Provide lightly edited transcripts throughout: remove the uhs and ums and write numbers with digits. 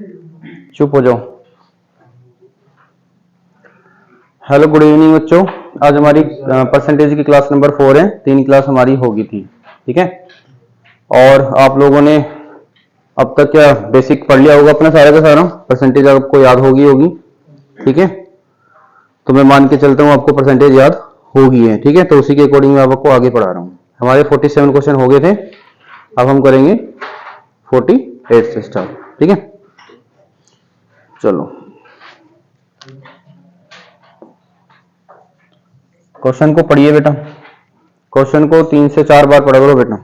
चुप हो जाओ। हेलो गुड इवनिंग बच्चों, आज हमारी परसेंटेज की क्लास नंबर 4 है। 3 क्लास हमारी होगी थी, ठीक है। और आप लोगों ने अब तक क्या बेसिक पढ़ लिया होगा अपना सारा का सारा, परसेंटेज आपको याद होगी, ठीक है। तो मैं मान के चलता हूँ आपको परसेंटेज याद होगी है, ठीक है। तो उसी के अकॉर्डिंग मैं आपको आगे पढ़ा रहा हूँ। हमारे 47 क्वेश्चन हो गए थे, अब हम करेंगे 48 से स्टार्ट, ठीक है। चलो क्वेश्चन को पढ़िए बेटा, क्वेश्चन को 3 से 4 बार पढ़ा करो बेटा।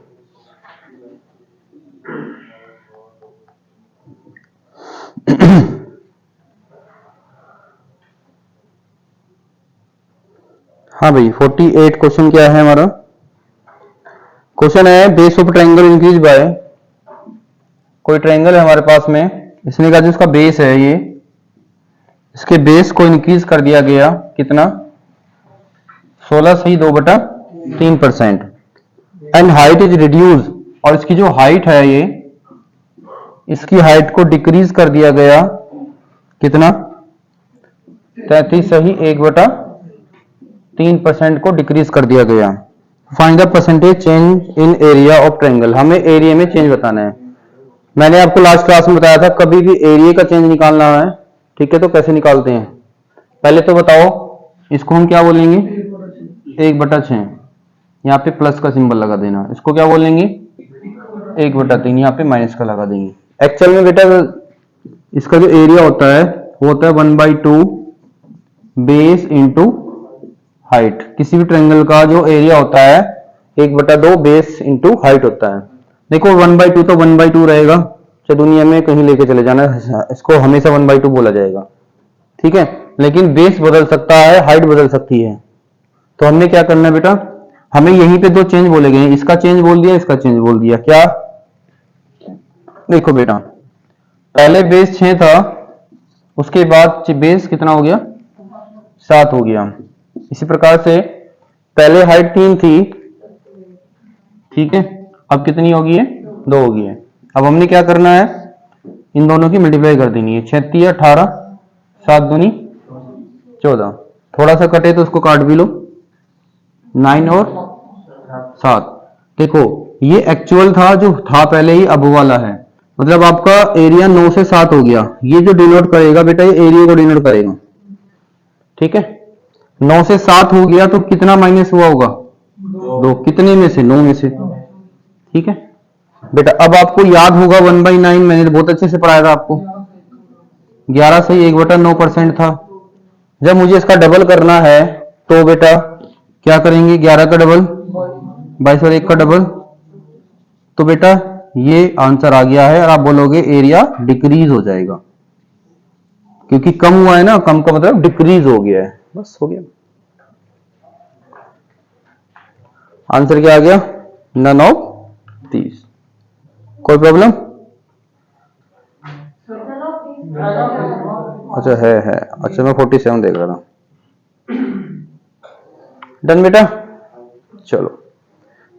हाँ भाई 48 क्वेश्चन क्या है हमारा क्वेश्चन है, base of triangle increase by, कोई ट्रायंगल है हमारे पास में, इसने कहा जिसका बेस है ये, इसके बेस को इंक्रीज कर दिया गया कितना 16/2/3% एंड हाइट इज रिड्यूस, और इसकी जो हाइट है ये, इसकी हाइट को डिक्रीज कर दिया गया कितना 33/1/3% को डिक्रीज कर दिया गया। Find the percentage change in area of triangle, हमें एरिया में चेंज बताना है। मैंने आपको लास्ट क्लास में बताया था कभी भी एरिया का चेंज निकालना है, ठीक है। तो कैसे निकालते हैं, पहले तो बताओ इसको हम क्या बोलेंगे 1/6, यहाँ पे प्लस का सिंबल लगा देना। इसको क्या बोलेंगे 1/3, यहाँ पे माइनस का लगा देंगे। एक्चुअल में बेटा इसका जो एरिया होता है वो होता है 1/2 बेस इंटू हाइट। किसी भी ट्रायंगल का जो एरिया होता है 1/2 बेस इंटू हाइट होता है। देखो 1/2 तो 1/2 रहेगा, चाहे दुनिया में कहीं लेके चले जाना, इसको हमेशा 1/2 बोला जाएगा, ठीक है। लेकिन बेस बदल सकता है, हाइट बदल सकती है। तो हमने क्या करना है बेटा, हमें यहीं पे दो चेंज बोले गए, इसका चेंज बोल दिया, इसका चेंज बोल दिया। क्या देखो बेटा, पहले बेस 6 था, उसके बाद बेस कितना हो गया 7 हो गया। इसी प्रकार से पहले हाइट 3 थी, ठीक है, अब कितनी होगी है 2 होगी है। अब हमने क्या करना है, इन दोनों की मल्टीप्लाई कर देनी है, 36 18 7 दूनी 14, थोड़ा सा कटे तो उसको काट भी लो, 9 और 7। देखो ये एक्चुअल था जो था पहले ही, अब वाला है, मतलब आपका एरिया 9 से 7 हो गया। ये जो डिनोट करेगा बेटा, ये एरिया को डिनोट करेगा, ठीक है। 9 से 7 हो गया तो कितना माइनस हुआ होगा 2, कितने में से 9 में से, ठीक है बेटा। अब आपको याद होगा 1/9 मैंने बहुत अच्छे से पढ़ाया था आपको, 11 से 1/9% था। जब मुझे इसका डबल करना है तो बेटा क्या करेंगे, 11 का डबल 22 और 1 का डबल, तो बेटा ये आंसर आ गया है। और आप बोलोगे एरिया डिक्रीज हो जाएगा, क्योंकि कम हुआ है ना, कम का मतलब डिक्रीज हो गया है, बस हो गया। आंसर क्या आ गया, नन ऑफ दीज। कोई प्रॉब्लम? अच्छा है, अच्छा मैं 47 देख रहा था। डन बेटा, चलो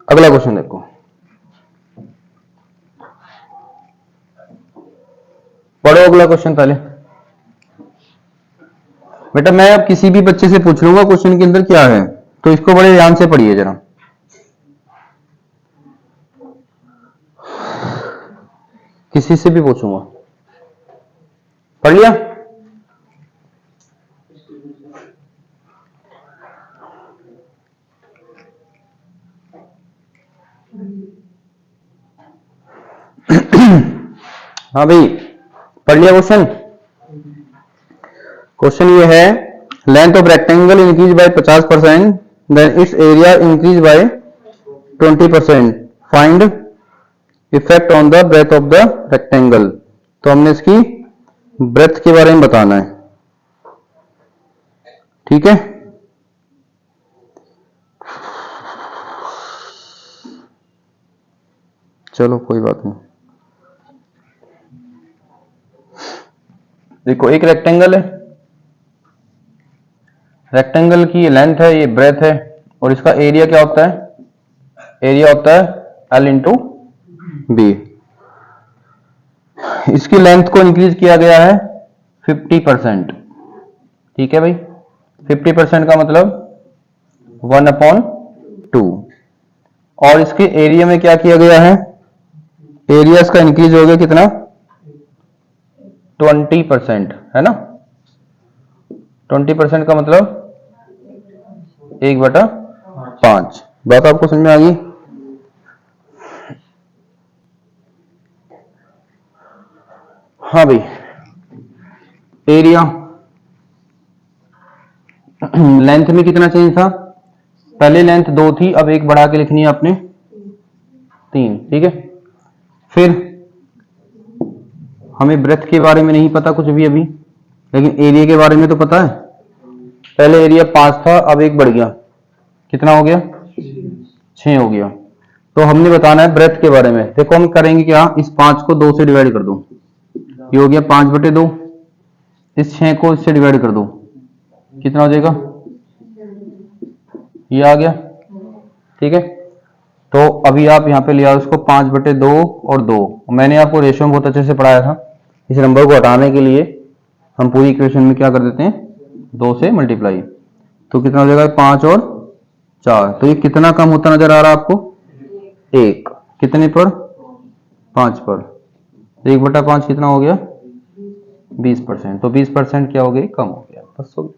अगला क्वेश्चन देखो। पढ़ो अगला क्वेश्चन पहले बेटा। मैं अब किसी भी बच्चे से पूछ लूंगा क्वेश्चन के अंदर क्या है, तो इसको बड़े ध्यान से पढ़िए जरा। किसी से भी पूछूंगा, पढ़ लिया? हाँ भाई पढ़ लिया क्वेश्चन? क्वेश्चन ये है, length of rectangle increase by 50%, then its area increase by 20%, find effect on the breadth of the rectangle. तो हमने इसकी ब्रेथ के बारे में बताना है, ठीक है। चलो कोई बात नहीं। देखो एक रेक्टेंगल है, रेक्टेंगल की ये लेंथ है, ये ब्रेथ है, और इसका एरिया क्या होता है, एरिया होता है L इंटू बी। इसकी लेंथ को इंक्रीज किया गया है 50%। ठीक है भाई, 50% का मतलब 1/2। और इसके एरिया में क्या किया गया है, एरिया इसका इंक्रीज हो गया कितना, 20%, है ना। 20% का मतलब 1/5। बात आपको समझ में आ गई। हाँ भाई, एरिया लेंथ में कितना चेंज था, पहले लेंथ 2 थी, अब 1 बढ़ा के लिखनी है आपने 3। ठीक है, फिर हमें ब्रेथ के बारे में नहीं पता कुछ भी अभी, लेकिन एरिया के बारे में तो पता है। पहले एरिया 5 था, अब 1 बढ़ गया, कितना हो गया, 6 हो गया। तो हमने बताना है ब्रेथ के बारे में। देखो हम करेंगे क्या, इस 5 को 2 से डिवाइड कर दो, ये हो गया 5/2। इस 6 को इससे डिवाइड कर दो, कितना हो जाएगा, ये आ गया। ठीक है, तो अभी आप यहाँ पे ले आओ इसको 5/2 और 2। मैंने आपको रेशियो में बहुत अच्छे से पढ़ाया था। इस नंबर को हटाने के लिए हम पूरी इक्वेशन में क्या कर देते हैं, 2 से मल्टीप्लाई। तो कितना हो जाएगा, 5 और 4। तो ये कितना कम होता नजर आ रहा है आपको, 1। कितने पर, 5 पर। 1/5 कितना हो गया, 20%। तो 20% क्या हो गया, कम हो गया, बस हो गया।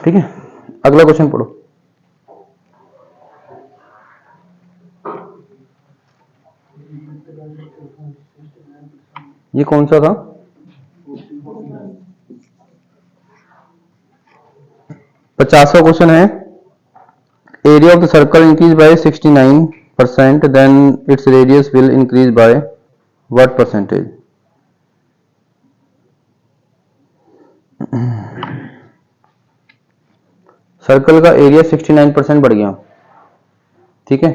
ठीक है, अगला क्वेश्चन पढ़ो। ये कौन सा था, 50वां क्वेश्चन है। Area of the circle increase by 69%, then its radius will increase by what percentage. Circle का एरिया 69% बढ़ गया, ठीक है,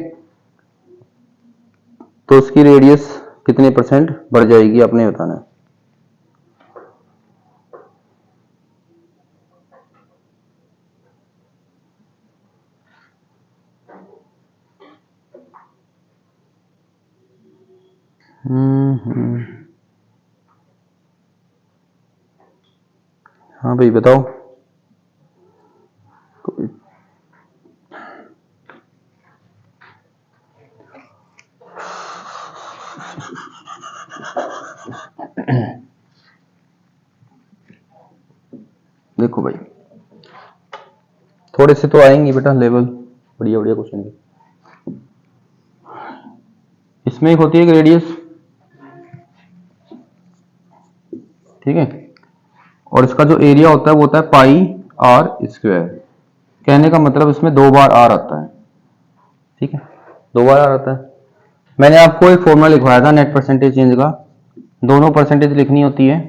तो उसकी रेडियस कितने परसेंट बढ़ जाएगी, आपने बताना है। हाँ भाई बताओ। देखो भाई, थोड़े से तो आएंगे बेटा लेवल, बढ़िया बढ़िया क्वेश्चन के। इसमें एक होती है रेडियस, ठीक है, और इसका जो एरिया होता है वो होता है πr²। कहने का मतलब इसमें 2 बार r आता है, ठीक है, 2 बार r आता है। मैंने आपको एक फॉर्मूला लिखवाया था नेट परसेंटेज चेंज का, दोनों परसेंटेज लिखनी होती है,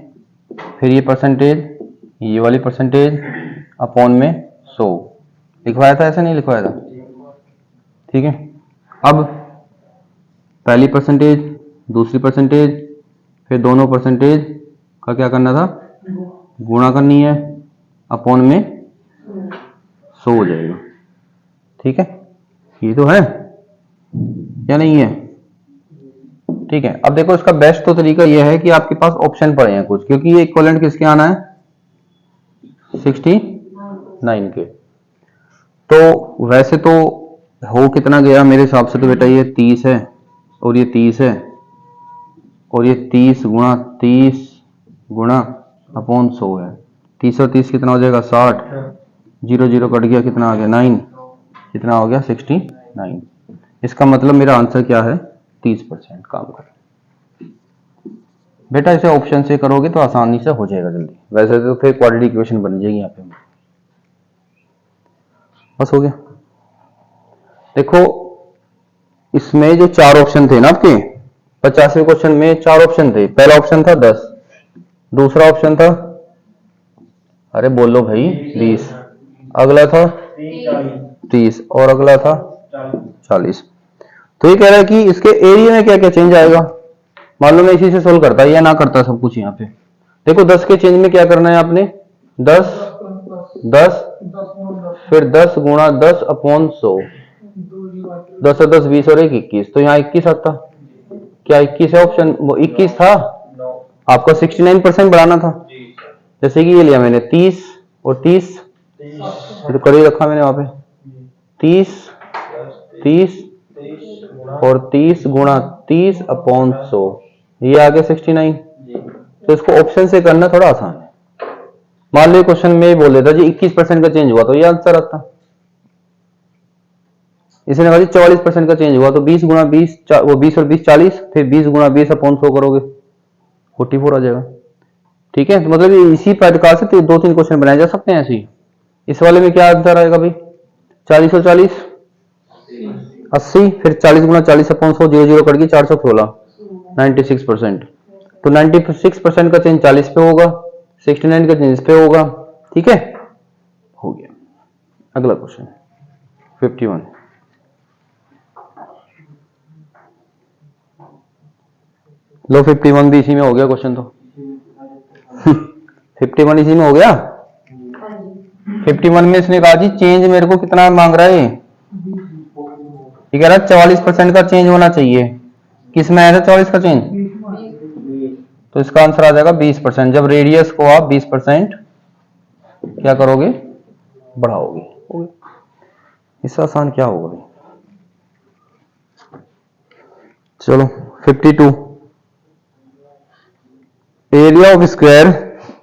फिर ये परसेंटेज, ये वाली परसेंटेज अपॉन में 100 लिखवाया था, ऐसा नहीं लिखवाया था, ठीक है। अब पहली परसेंटेज, दूसरी परसेंटेज, फिर दोनों परसेंटेज का क्या करना था, गुणा करनी है, अपॉन में 100 हो जाएगा, ठीक है। ये तो है या नहीं है, ठीक है। अब देखो इसका बेस्ट तो तरीका यह है कि आपके पास ऑप्शन पड़े हैं कुछ, क्योंकि ये इक्विवेलेंट किसके आना है, 69 के। तो वैसे तो हो कितना गया मेरे हिसाब से, तो बेटा ये 30 है और ये 30 है और ये 30 गुणा 30 गुणा अपॉन 100 है। 30 और 30 कितना हो जाएगा, 60। 0 0 कट गया, कितना आ गया, 9। कितना हो गया, 69। इसका मतलब मेरा आंसर क्या है, 30% काम कर। बेटा इसे ऑप्शन से करोगे तो आसानी से हो जाएगा जल्दी, वैसे तो फिर क्वाड्रेटिक इक्वेशन बन जाएगी यहाँ पे, बस हो गया। देखो इसमें जो 4 ऑप्शन थे ना आपके 50वें क्वेश्चन में, 4 ऑप्शन थे। पहला ऑप्शन था 10, दूसरा ऑप्शन था, अरे बोलो भाई, 20, अगला था 30 और अगला था 40। तो ये कह रहा है कि इसके एरिया में क्या क्या चेंज आएगा। मालूम है इसी से सोल्व करता है या ना करता सब कुछ। यहाँ पे देखो 10 के चेंज में क्या करना है आपने, 10 10 फिर 10 गुणा 10 अपॉन 100, 10 और 10 20 और 1 21, तो यहाँ 21 आता। क्या 21 है ऑप्शन? वो 21 था, आपको 69% बढ़ाना था। जैसे कि ये लिया मैंने 30 और 30, तो कर ही रखा मैंने वहां पे 30 30 और 30 गुणा 30 अपॉन 100, ये आ गया 69। तो इसको ऑप्शन से करना थोड़ा आसान है। मान लो क्वेश्चन में बोल देता जी 21% का चेंज हुआ, तो ये आंसर आता। इसने कहा जी 44% का चेंज हुआ, तो 20 गुणा 20, वो 20 और 20 40, फिर 20 गुणा 20 अपॉन 100 करोगे 44 आ जाएगा। ठीक है, तो मतलब इसी प्रकार से 2-3 क्वेश्चन बनाए जा सकते हैं ऐसे ही। इस वाले में क्या आंसर आएगा भाई? 40 और 40 80, फिर 40 गुणा 40 अपॉन 100, 0 0 कट गई 416, 96%। तो 96% का चेंज 40 पे होगा, 69 का चेंज इस पे होगा। ठीक है, हो गया। अगला क्वेश्चन 51। लो 51 भी इसी में हो गया क्वेश्चन तो 51 इसी में हो गया। 51 में इसने कहा जी चेंज मेरे को कितना मांग रहा है, ये कह रहा है 44% का चेंज होना चाहिए। किस में आया था 44 का चेंज? तो इसका आंसर आ जाएगा 20%। जब रेडियस को आप 20% क्या करोगे? बढ़ाओगे। इससे आसान क्या होगा भाई? चलो 52। Area of square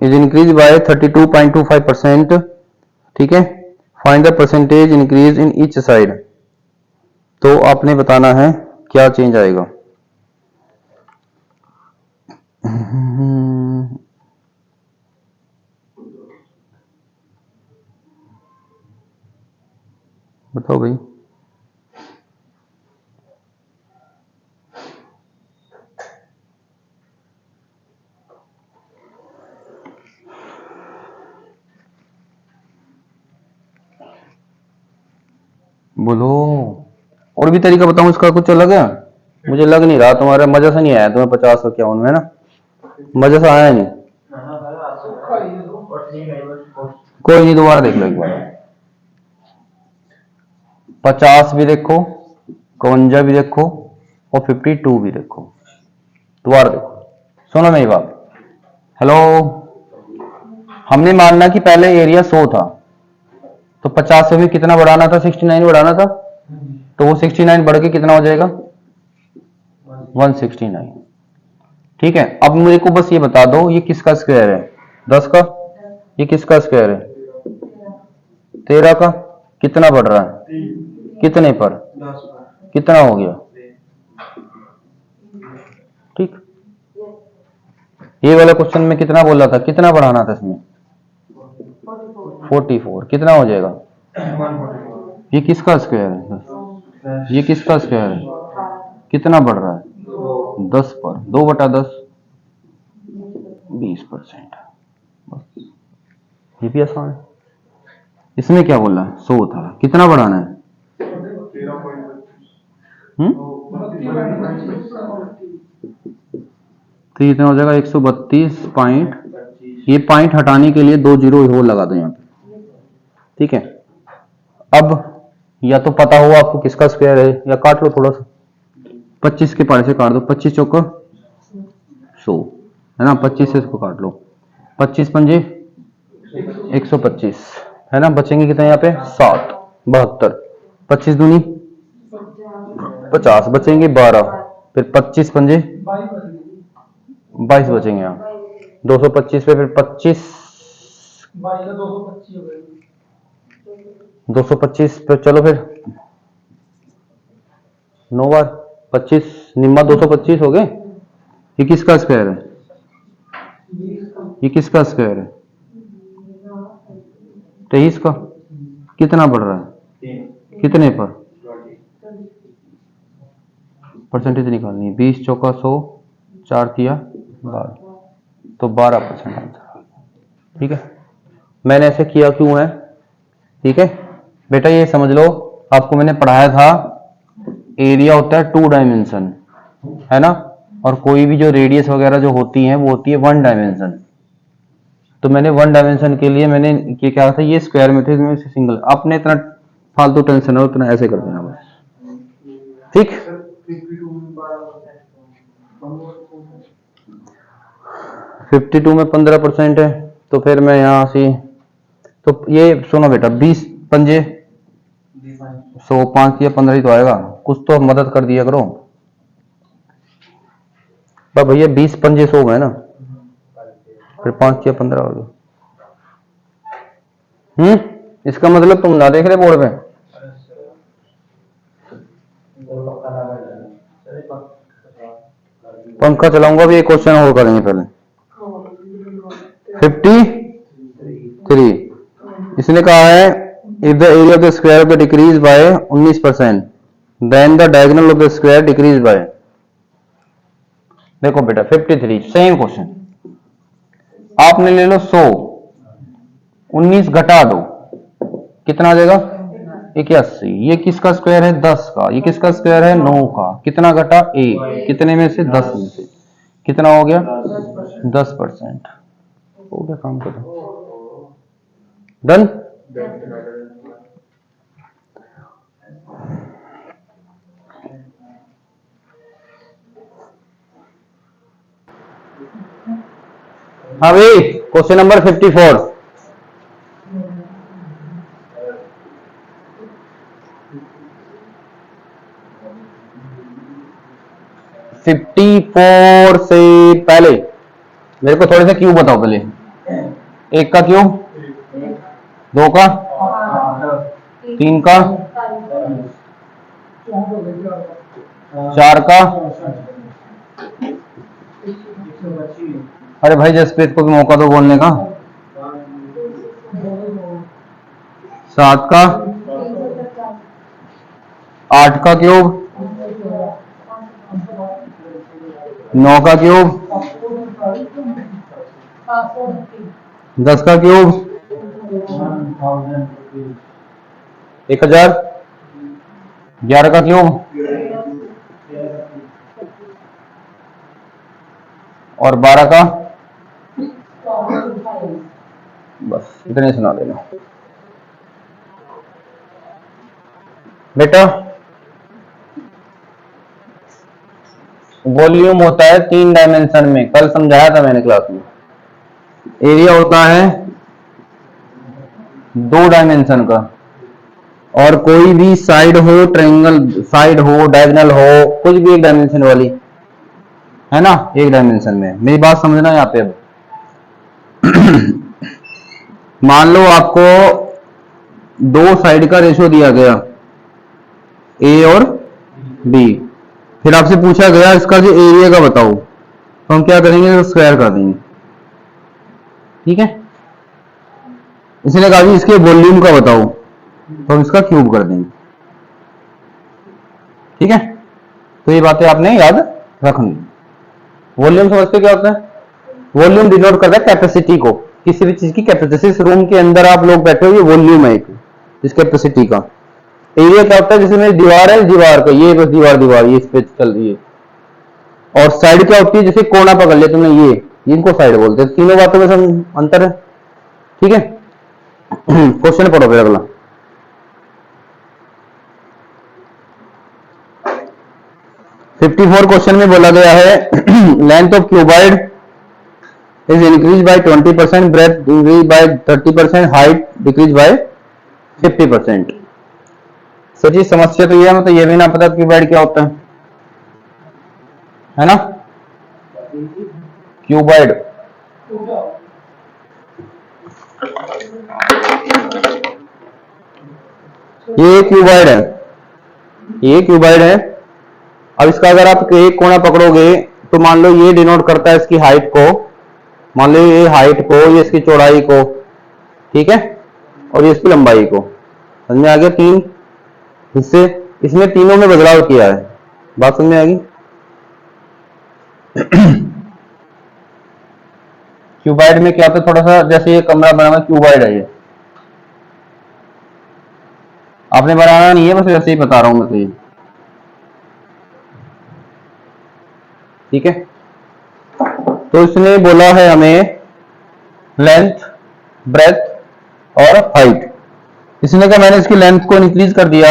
is increase bye 32.25%। ठीक है, find the percentage increase in each side. तो आपने बताना है क्या चेंज आएगा। बताओ भाई। बोलो, और भी तरीका बताऊं इसका कुछ अलग है? मुझे लग नहीं रहा, तुम्हारा मजा से नहीं आया तुम्हें 50 और 51 में ना, मजा से आया नहीं। कोई नहीं, दोबारा देख लो एक बार। 50 भी देखो, 52 भी देखो और 52 भी देखो। दोबारा देखो, सुनो मेरी बात। हेलो, हमने मानना कि पहले एरिया 100 था, तो 50 से भी कितना बढ़ाना था? 69 बढ़ाना था। तो वो 69 बढ़ के कितना हो जाएगा? 169। ठीक है, अब मुझे को बस ये बता दो ये किसका स्क्वायर है? 10 का। ये किसका स्क्वायर है? 13 का। कितना बढ़ रहा है? कितने पर? कितना हो गया? ठीक, ये वाला क्वेश्चन में कितना बोला था, कितना बढ़ाना था इसमें? 44। कितना हो जाएगा? ये किसका स्क्वायर है? ये किसका स्क्वायर है? कितना बढ़ रहा है? 10 पर। 2/10, 20%। बस, ये भी आसान है। इसमें क्या बोला? 100 था, कितना बढ़ाना है? तो ये कितना हो जाएगा? 132 पॉइंट। ये पॉइंट हटाने के लिए 2 जीरो और लगा दो यहाँ पे। ठीक है, अब या तो पता हो आपको किसका स्क्वायर है, या काट लो थोड़ा सा। 25 के पारे से काट दो, 25 चौका 100 है ना, 25 से इसको काट लो। 25 पंजे 125 है ना, बचेंगे कितने यहाँ पे? 7, 72। 25 दूनी 50, बचेंगे 12। फिर 25 पंजे 22 बचेंगे यहाँ। 225 पे फिर 25, 225 पे चलो फिर 9 बार 25 निम्मा 225 हो गए। ये किसका स्क्वायर है? ये किसका स्क्वायर है? 23 का। कितना बढ़ रहा है? कितने पर? परसेंटेज निकालनी है। 20 चौका 100, 4 तिया 12, तो 12% आंसर। ठीक है, मैंने ऐसे किया क्यों है? ठीक है बेटा, ये समझ लो, आपको मैंने पढ़ाया था एरिया होता है 2 डायमेंशन, है ना, और कोई भी जो रेडियस वगैरह जो होती है वो होती है 1 डायमेंशन। तो मैंने 1 डायमेंशन के लिए मैंने ये क्या था, ये स्क्वायर में थे, इसमें सिंगल। आपने इतना फालतू टेंशन हो, उतना ऐसे कर देना बस। ठीक, 52 में 15% है, तो फिर मैं यहां से, तो ये सुनो बेटा, 20 पंजे 100, 5 या 15 ही तो आएगा, कुछ तो मदद कर दिया करो भैया। 20 पंजे 100 है ना, फिर 5 या 15 हो गया। इसका मतलब तुम ना देख रहे बोर्ड पे। पंखा चलाऊंगा भी, एक क्वेश्चन और करेंगे पहले। 53 इसने कहा है if the area of the square of the decrease by 19% then the diagonal of the square decrease by. देखो बेटा 53 सेम क्वेश्चन, आपने ले लो 100, 19 घटा दो, कितना आ जाएगा 81। ये किसका स्क्वायर है 10 का, ये किसका स्क्वायर है 9 का, कितना घटा 1, कितने में से 10 में से, कितना हो गया 10%। हो गया काम करो, डन। हाँ भाई, क्वेश्चन नंबर 54। से पहले मेरे को थोड़े से क्यूब बताओ पहले। 1 का क्यूब, 2 का, 3 का, 4 का, अरे भाई जसप्रीत को भी मौका दो बोलने का, 7 का, 8 का क्यूब, 9 का क्यूब, 10 का क्यूब, 1000, 11 का क्यूब और 12 का, बस इतने सुना देना बेटा। वॉल्यूम होता है 3 डायमेंशन में, कल समझाया था मैंने क्लास में। एरिया होता है 2 डायमेंशन का, और कोई भी साइड हो, ट्रायंगल साइड हो, डायगोनल हो, कुछ भी 1 डायमेंशन वाली है ना, 1 डायमेंशन में। मेरी बात समझना यहाँ पे। अब मान लो आपको 2 साइड का रेशो दिया गया ए और बी, फिर आपसे पूछा गया इसका जो एरिया का बताओ, तो हम क्या करेंगे, स्क्वायर कर देंगे, ठीक है। इसने कहा जी इसके वॉल्यूम का बताओ, तो हम इसका क्यूब कर देंगे, ठीक है। तो ये बातें आपने याद रखनी। वॉल्यूम समझते क्या होता है, वॉल्यूम डिनोट करता है कैपेसिटी को, किसी भी चीज की कैपेसिटी। जिस रूम के अंदर आप लोग बैठे हो ये वॉल्यूम है एक, इस कैपेसिटी का। एरिया क्या होता है, जैसे मेरी दीवार है, दीवार का ये बस दीवार ये इस पे चल रही है। और साइड क्या होती है, जैसे कोना पकड़ लिया तुमने, ये इनको साइड बोलते हैं। तीनों बातों में सब अंतर है, ठीक है। क्वेश्चन पढ़ो फिर अगला। फिफ्टी 54 क्वेश्चन में बोला गया है length of cuboid is increase by 20%, breadth increase by 30%, height decrease by 50%। Sir ji समस्या तो ये है, मतलब ये भी ना पता क्यूबॉइड क्या होता है ना। क्यूबॉइड ये क्यूबॉइड है, ये क्यूबॉइड है। अब इसका अगर आप एक कोना पकड़ोगे तो मान लो ये डिनोट करता है इसकी हाइट को, मान लो ये हाइट को, ये इसकी चौड़ाई को, ठीक है, और ये इसकी लंबाई को। समझ में आ गया, 3 हिस्से, इसमें तीनों में बदलाव किया है। बात समझ में आएगी। क्यूबॉइड में क्या होता है, थोड़ा सा जैसे ये कमरा बना हुआ क्यूबॉइड है, ये आपने बनाना नहीं है, बस वैसे ही बता रहा हूं मैं तो ये, ठीक है। तो इसने बोला है हमें लेंथ, ब्रेथ और हाइट। इसने कहा मैंने इसकी लेंथ को इंक्रीज कर दिया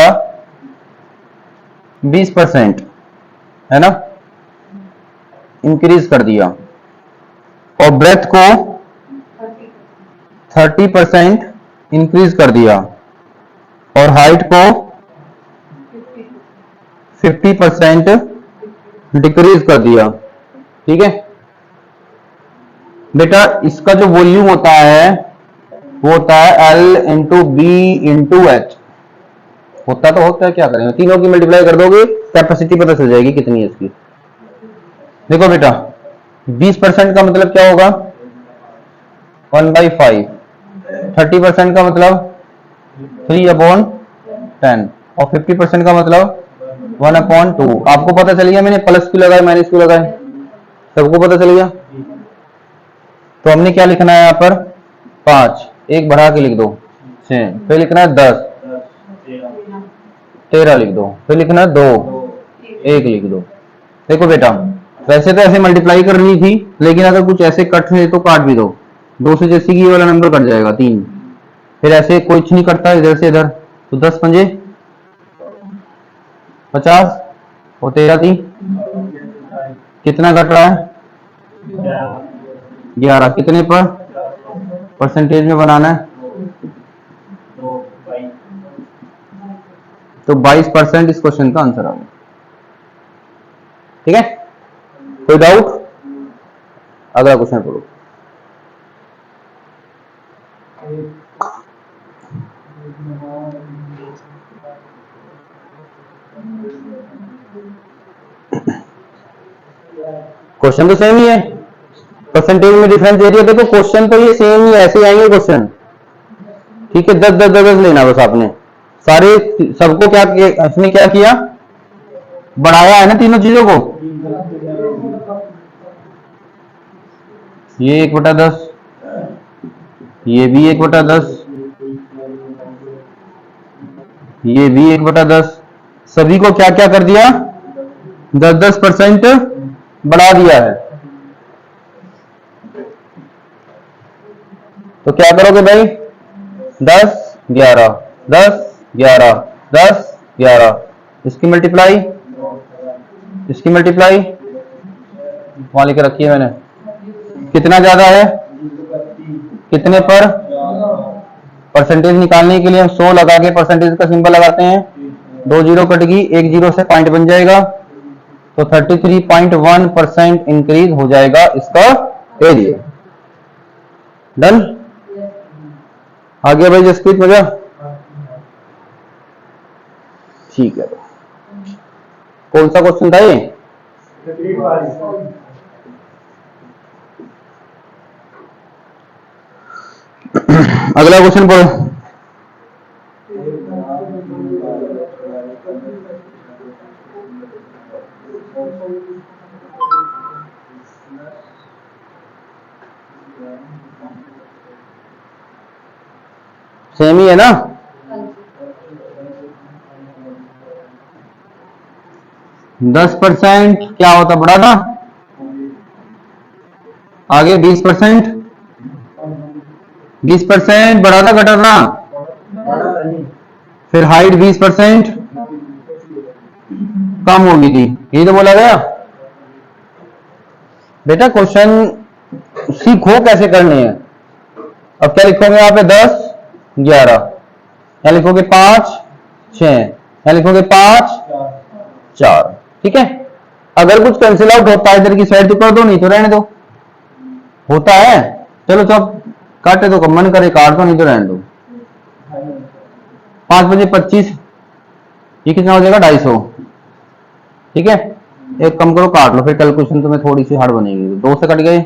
20%, है ना, इंक्रीज कर दिया और ब्रेथ को 30% इंक्रीज कर दिया और हाइट को 50% डिक्रीज कर दिया। ठीक है बेटा, इसका जो वॉल्यूम होता है वो होता है L into B into H. होता तो होता है, क्या करेंगे, तीनों की मल्टीप्लाई कर दोगे कैपेसिटी पता चल जाएगी कितनी है इसकी। देखो बेटा 20% का मतलब क्या होगा 1/5, 30% का मतलब 3/10 और 50% का मतलब 1/2। आपको पता चल गया, मैंने प्लस क्यों लगाया माइनस क्यों लगाया, सबको पता चल गया। तो हमने क्या लिखना है यहाँ पर 5, एक बढ़ा के लिख दो 6, फिर लिखना है 10, 13 लिख दो, फिर लिखना है 2, 1 लिख दो। देखो बेटा वैसे तो ऐसे मल्टीप्लाई करनी थी, लेकिन अगर कुछ ऐसे कट है तो काट भी दो, 2 से जैसे कि ये वाला नंबर कट जाएगा 3, फिर ऐसे कुछ नहीं कटता इधर से इधर, तो 10 पंजे 50 और 13 3 कितना कट रहा है 11। कितने पर परसेंटेज में बनाना है, तो 22% इस क्वेश्चन का आंसर आ गया। ठीक है, कोई डाउट, अगला क्वेश्चन पढ़ो। क्वेश्चन तो सेम ही है, परसेंटेज में डिफरेंस दे दिया, देखो क्वेश्चन तो ये सेम ही है, ऐसे आएंगे क्वेश्चन। ठीक है 10 10 10 10 लेना बस आपने सारे, सबको क्या इसने क्या किया, बढ़ाया है ना तीनों चीजों को। ये 1/10, ये भी 1/10, ये भी 1/10, सभी को क्या क्या कर दिया 10-10% बढ़ा दिया है। तो क्या करोगे भाई 10 11 10 11 10 11, इसकी मल्टीप्लाई वहां लिख रखी है मैंने, कितना ज्यादा है कितने पर, परसेंटेज निकालने के लिए हम 100 लगा के परसेंटेज का सिंबल लगाते हैं, 2 जीरो कट गई, 1 जीरो से पॉइंट बन जाएगा, तो 33.1% इंक्रीज हो जाएगा इसका एरिया। डन, आ गया भाई जसप्रीत मजा, ठीक है। कौन सा क्वेश्चन था ये, अगला क्वेश्चन पढ़ो। सेम ही है ना, दस परसेंट क्या होता बड़ा था, आगे 20%, 20% बढ़ा था घटा था, फिर हाइट 20% कम होगी थी, यही तो बोला गया। बेटा क्वेश्चन सीखो कैसे करने हैं। अब क्या लिखोगे यहाँ पे 10 11, यहाँ लिखोगे 5 6, यहाँ लिखोगे 5 4। ठीक है, अगर कुछ कैंसिल आउट होता है इधर की साइड तो कर दो, नहीं तो रहने दो, होता है। चलो तो काटे तो मन करे काट दो, नहीं तो रहने दो। 5 बजे 25, ये कितना हो जाएगा 250। ठीक है, एक कम करो काट लो, फिर कैलकुलेशन तुम्हें थोड़ी सी हार्ड बनेगी। 2 से कट गए,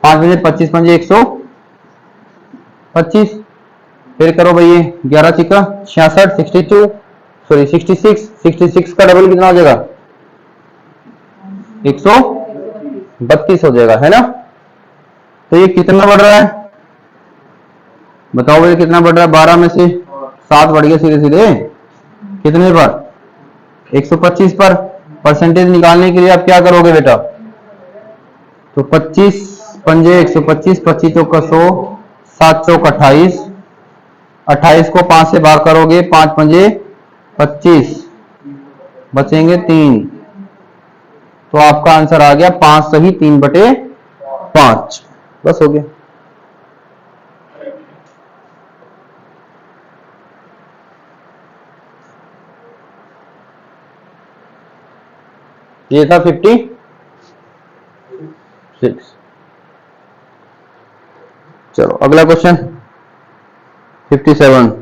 5 बजे 25 पंजे 125, फिर करो भाई ये 11 चिका 66 62, सॉरी 66 का डबल कितना हो जाएगा 132 हो जाएगा, है ना। तो ये कितना बढ़ रहा है बताओ भाई, कितना बढ़ रहा है, 12 में से 7 बढ़ गया सीधे सीधे, कितने पर 125 पर। परसेंटेज निकालने के लिए आप क्या करोगे बेटा, तो 25 पंजे 125, 25 चौका 100, 7 चौक 28, 28 को 5 से भाग करोगे, 5 पंजे 25, बचेंगे 3, तो आपका आंसर आ गया 5 सही 3/5। बस हो गया। ये था 56। चलो अगला क्वेश्चन 57।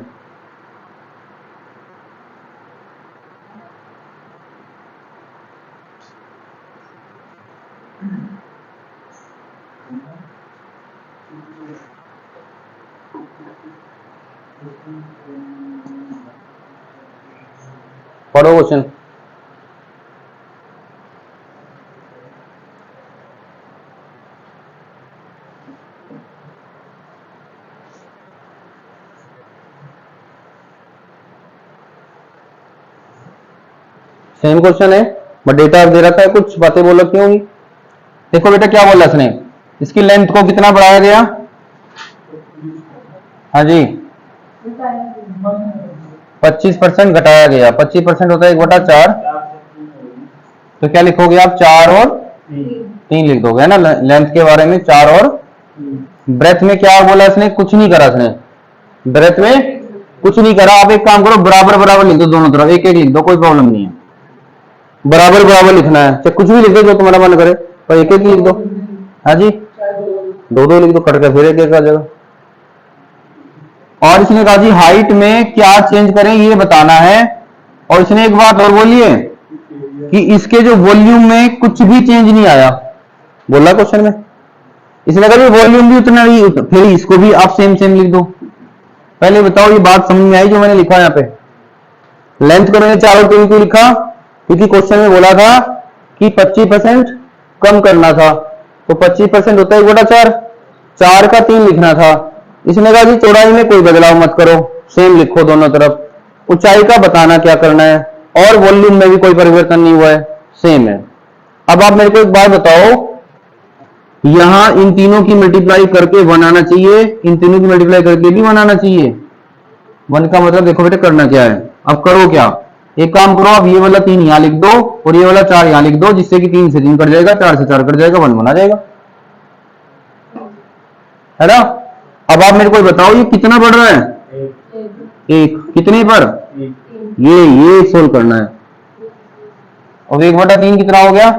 पढ़ो क्वेश्चन। सेम क्वेश्चन है बट डेटा दे रखा है, कुछ बातें बोल रखी होंगी। देखो बेटा क्या बोला इसने, इसकी लेंथ को कितना बढ़ाया गया? हाँ जी 25% घटाया गया। 25% होता है 1/4। तो क्या लिखोगे आप? 4 और 3 लिख दोगे, है ना। लेंथ के बारे में 4 और ब्रेथ में क्या बोला इसने? कुछ नहीं करा इसने, ब्रेथ में कुछ नहीं करा। आप एक काम करो, बराबर बराबर लिख दो दोनों तरफ, एक एक लिख दो, कोई प्रॉब्लम नहीं है। बराबर बराबर लिखना है, चाहे कुछ भी लिख दो जो तुम्हारा मन करे, पर एक एक लिख दो। हाँ जी दो दो लिख दो, कट कर फिर एक एक आ जाएगा। और इसने कहा जी हाइट में क्या चेंज करें ये बताना है। और इसने एक बात और बोली है कि इसके जो वॉल्यूम में कुछ भी चेंज नहीं आया, बोला क्वेश्चन में। इसने कहा वॉल्यूम भी उतना ही, फिर इसको भी आप सेम सेम लिख दो। पहले बताओ ये बात समझ में आई जो मैंने लिखा है यहाँ पे? लेंथ को मैंने 4 और 3 क्यों लिखा? क्योंकि क्वेश्चन में बोला था कि 25% कम करना था, तो 25% होता है 1/4, 4 का 3 लिखना था। इसने कहा जी चौड़ाई में कोई बदलाव मत करो, सेम लिखो दोनों तरफ। ऊंचाई का बताना क्या करना है, और वॉल्यूम में भी कोई परिवर्तन नहीं हुआ है, सेम है। अब आप मेरे को एक बात बताओ, यहां इन तीनों की मल्टीप्लाई करके 1 आना चाहिए, इन तीनों की मल्टीप्लाई करके भी 1 आना चाहिए। 1 का मतलब देखो बेटे करना क्या है। अब करो क्या, एक काम करो, अब ये वाला 3 यहां लिख दो और ये वाला 4 यहां लिख दो, जिससे कि 3 से 3 कट जाएगा, 4 से 4 कट जाएगा, 1 बना जाएगा, है ना। अब आप मेरे को बताओ ये कितना बढ़ रहा है? एक। कितने पर? ये सोल्व करना है। और 1/3 कितना हो गया?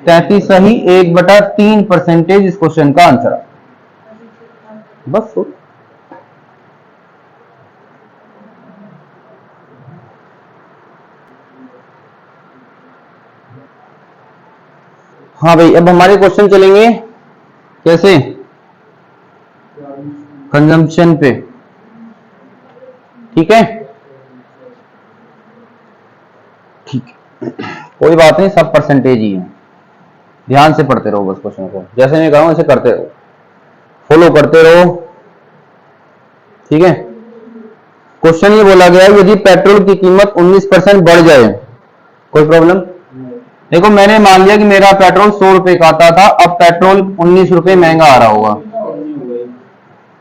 33 सही 1/3% इस क्वेश्चन का आंसर है। बस हो। हाँ भाई अब हमारे क्वेश्चन चलेंगे कैसे? कंजम्पशन पे, ठीक है। ठीक है कोई बात नहीं, सब परसेंटेज ही है। ध्यान से पढ़ते रहो बस क्वेश्चन को, जैसे मैं कह रहा हूं ऐसे करते रहो, फॉलो करते रहो, ठीक है। क्वेश्चन ये बोला गया है यदि पेट्रोल की कीमत 19% बढ़ जाए, कोई प्रॉब्लम? देखो मैंने मान लिया कि मेरा पेट्रोल 100 रुपए का आता था, अब पेट्रोल 19 रुपए महंगा आ रहा होगा,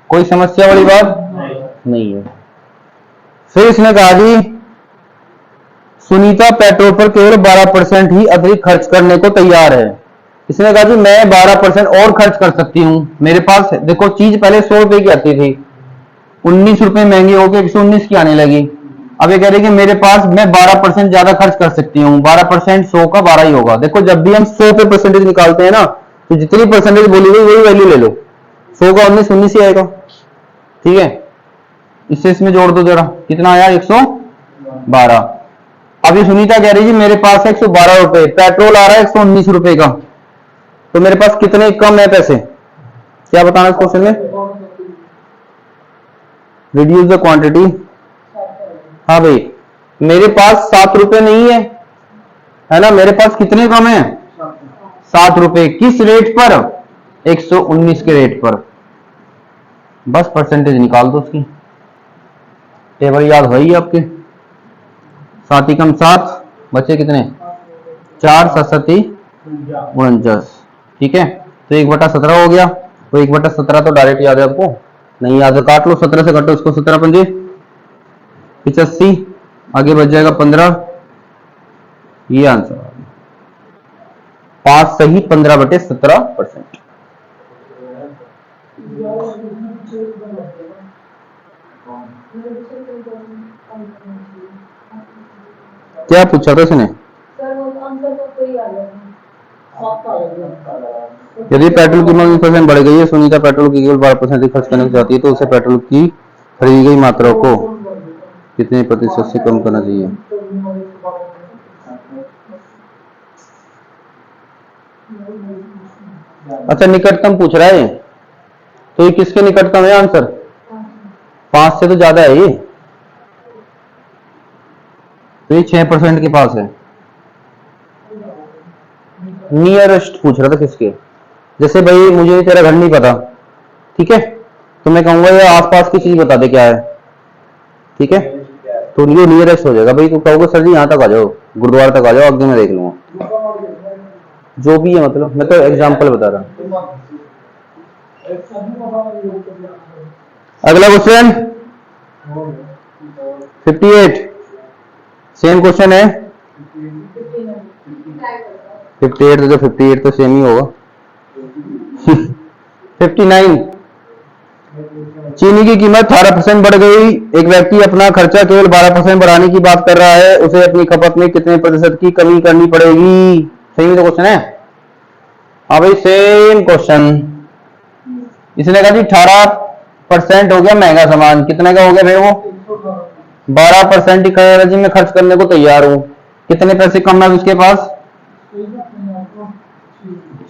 कोई समस्या वाली बात नहीं है। फिर इसने कहा जी सुनीता पेट्रोल पर केवल 12% ही अतिरिक्त खर्च करने को तैयार है। इसने कहा जी मैं 12% और खर्च कर सकती हूं, मेरे पास देखो चीज पहले 100 रुपए की आती थी, 19 रुपए महंगी होकर 119 की आने लगी। अब ये कह रहे कि मेरे पास मैं 12% ज्यादा खर्च कर सकती हूँ, 12% 100 का 12 ही होगा। देखो जब भी हम 100 पे परसेंटेज निकालते हैं ना, तो जितनी परसेंटेज बोली गई वही वैल्यू ले लो, 100 का 19 19 ही आएगा, ठीक है। इससे इसमें जोड़ दो जरा, कितना आया? 112। अभी सुनीता कह रही है मेरे पास है 112 रुपए, पेट्रोल आ रहा है 119 रुपए का, तो मेरे पास कितने कम है पैसे, क्या बताना इस क्वेश्चन में? Reduce the quantity. हाँ भाई मेरे पास 7 रुपए नहीं है ना, मेरे पास कितने कम है? 7 रुपए। किस रेट पर? 119 के रेट पर। बस परसेंटेज निकाल दो उसकी, टेबल याद है ही आपके। 7 ही कम 7 बचे कितने? 4 7 7 49, ठीक है। तो 1/17 हो गया, तो 1/17 तो डायरेक्ट याद है आपको? नहीं याद है, काट लो, 17 से काटो इसको, 17 पंजे 85, आगे बच जाएगा 15, ये आंसर। 5 सही 15/17%। क्या पूछा था इसने? यदि पेट्रोल की मांग 20% बढ़ गई है, सुनीता पेट्रोल की केवल 12% ही खर्च करना चाहती है, तो उसे पेट्रोल की खरीदी गई मात्रा को कितने प्रतिशत से कम करना चाहिए? अच्छा, निकटतम पूछ रहा है, तो ये किसके निकटतम है आंसर? 5 से तो ज्यादा है ये, तो ये 6% के पास है। नियरेस्ट पूछ रहा था किसके, जैसे भाई मुझे तेरा घर नहीं पता, ठीक है, तो मैं कहूंगा ये आसपास की चीज बता दे क्या है, ठीक है, तो ये नियरेस्ट हो जाएगा। भाई तू कहोगे सर जी यहाँ तक आ जाओ, गुरुद्वारा तक आ जाओ, आगे मैं देख लूंगा, जो भी है, मतलब मैं तो एग्जाम्पल बता रहा हूँ। अगला क्वेश्चन 58, सेम क्वेश्चन है 58, तो 58 तो सेम ही होगा। 59, चीनी की कीमत 18% बढ़ गई, एक व्यक्ति अपना खर्चा केवल 12% बढ़ाने की बात कर रहा है, उसे अपनी खपत में कितने प्रतिशत की कमी करनी पड़ेगी? सही तो क्वेश्चन है। हाँ भाई सेम क्वेश्चन, इसने कहा जी 18% हो गया महंगा सामान, कितने का हो गया भाई? वो 12% ही करेंसी में खर्च करने को तैयार हूं, कितने पैसे कम है उसके पास?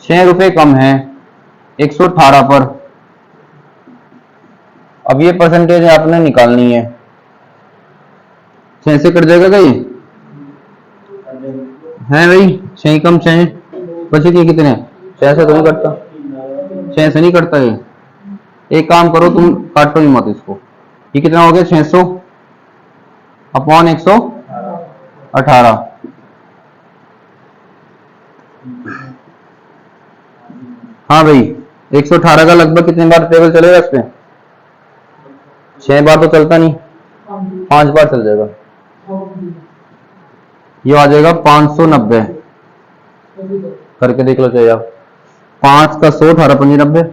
6 रुपए कम है 118 पर। अब ये परसेंटेज आपने निकालनी है, 6 से कट जाएगा कहीं है भाई, 6 कम 6 बचे के कितने? 6 से तो नहीं कटता, 6 से नहीं कटता ये। एक काम करो तुम, काटो ही मत इसको, ये कितना हो गया? 600 अपॉन 118। हाँ भाई 118 का लगभग कितने बार टेबल चलेगा इस पे? 6 बार तो चलता नहीं, 5 बार चल जाएगा, ये आ जाएगा 590। करके देख लो चाहिए आप, 5 का 100, 18 पंजी 90।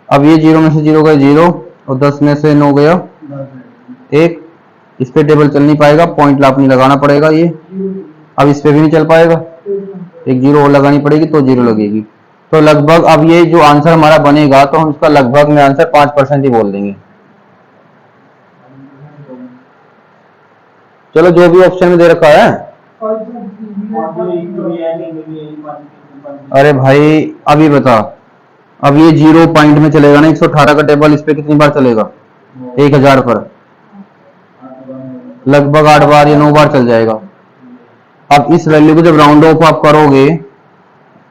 अब ये 0 में से 0 गया 0, और 10 में से 9 गया 1, इस पे टेबल चल नहीं पाएगा, पॉइंट लापनी लगाना पड़ेगा ये, अब इस पे भी नहीं चल पाएगा, एक 0 और लगानी पड़ेगी तो 0 लगेगी, तो लगभग अब ये जो आंसर हमारा बनेगा, तो हम इसका लगभग में आंसर 5% ही बोल देंगे। चलो जो भी ऑप्शन में दे रखा है, अरे भाई अभी बता, अब ये 0 पॉइंट में चलेगा ना, 118 का टेबल, इस पे कितनी बार चलेगा? 1000 पर लगभग 8 बार या 9 बार चल जाएगा। अब इस वैल्यू को जब राउंड ऑफ आप करोगे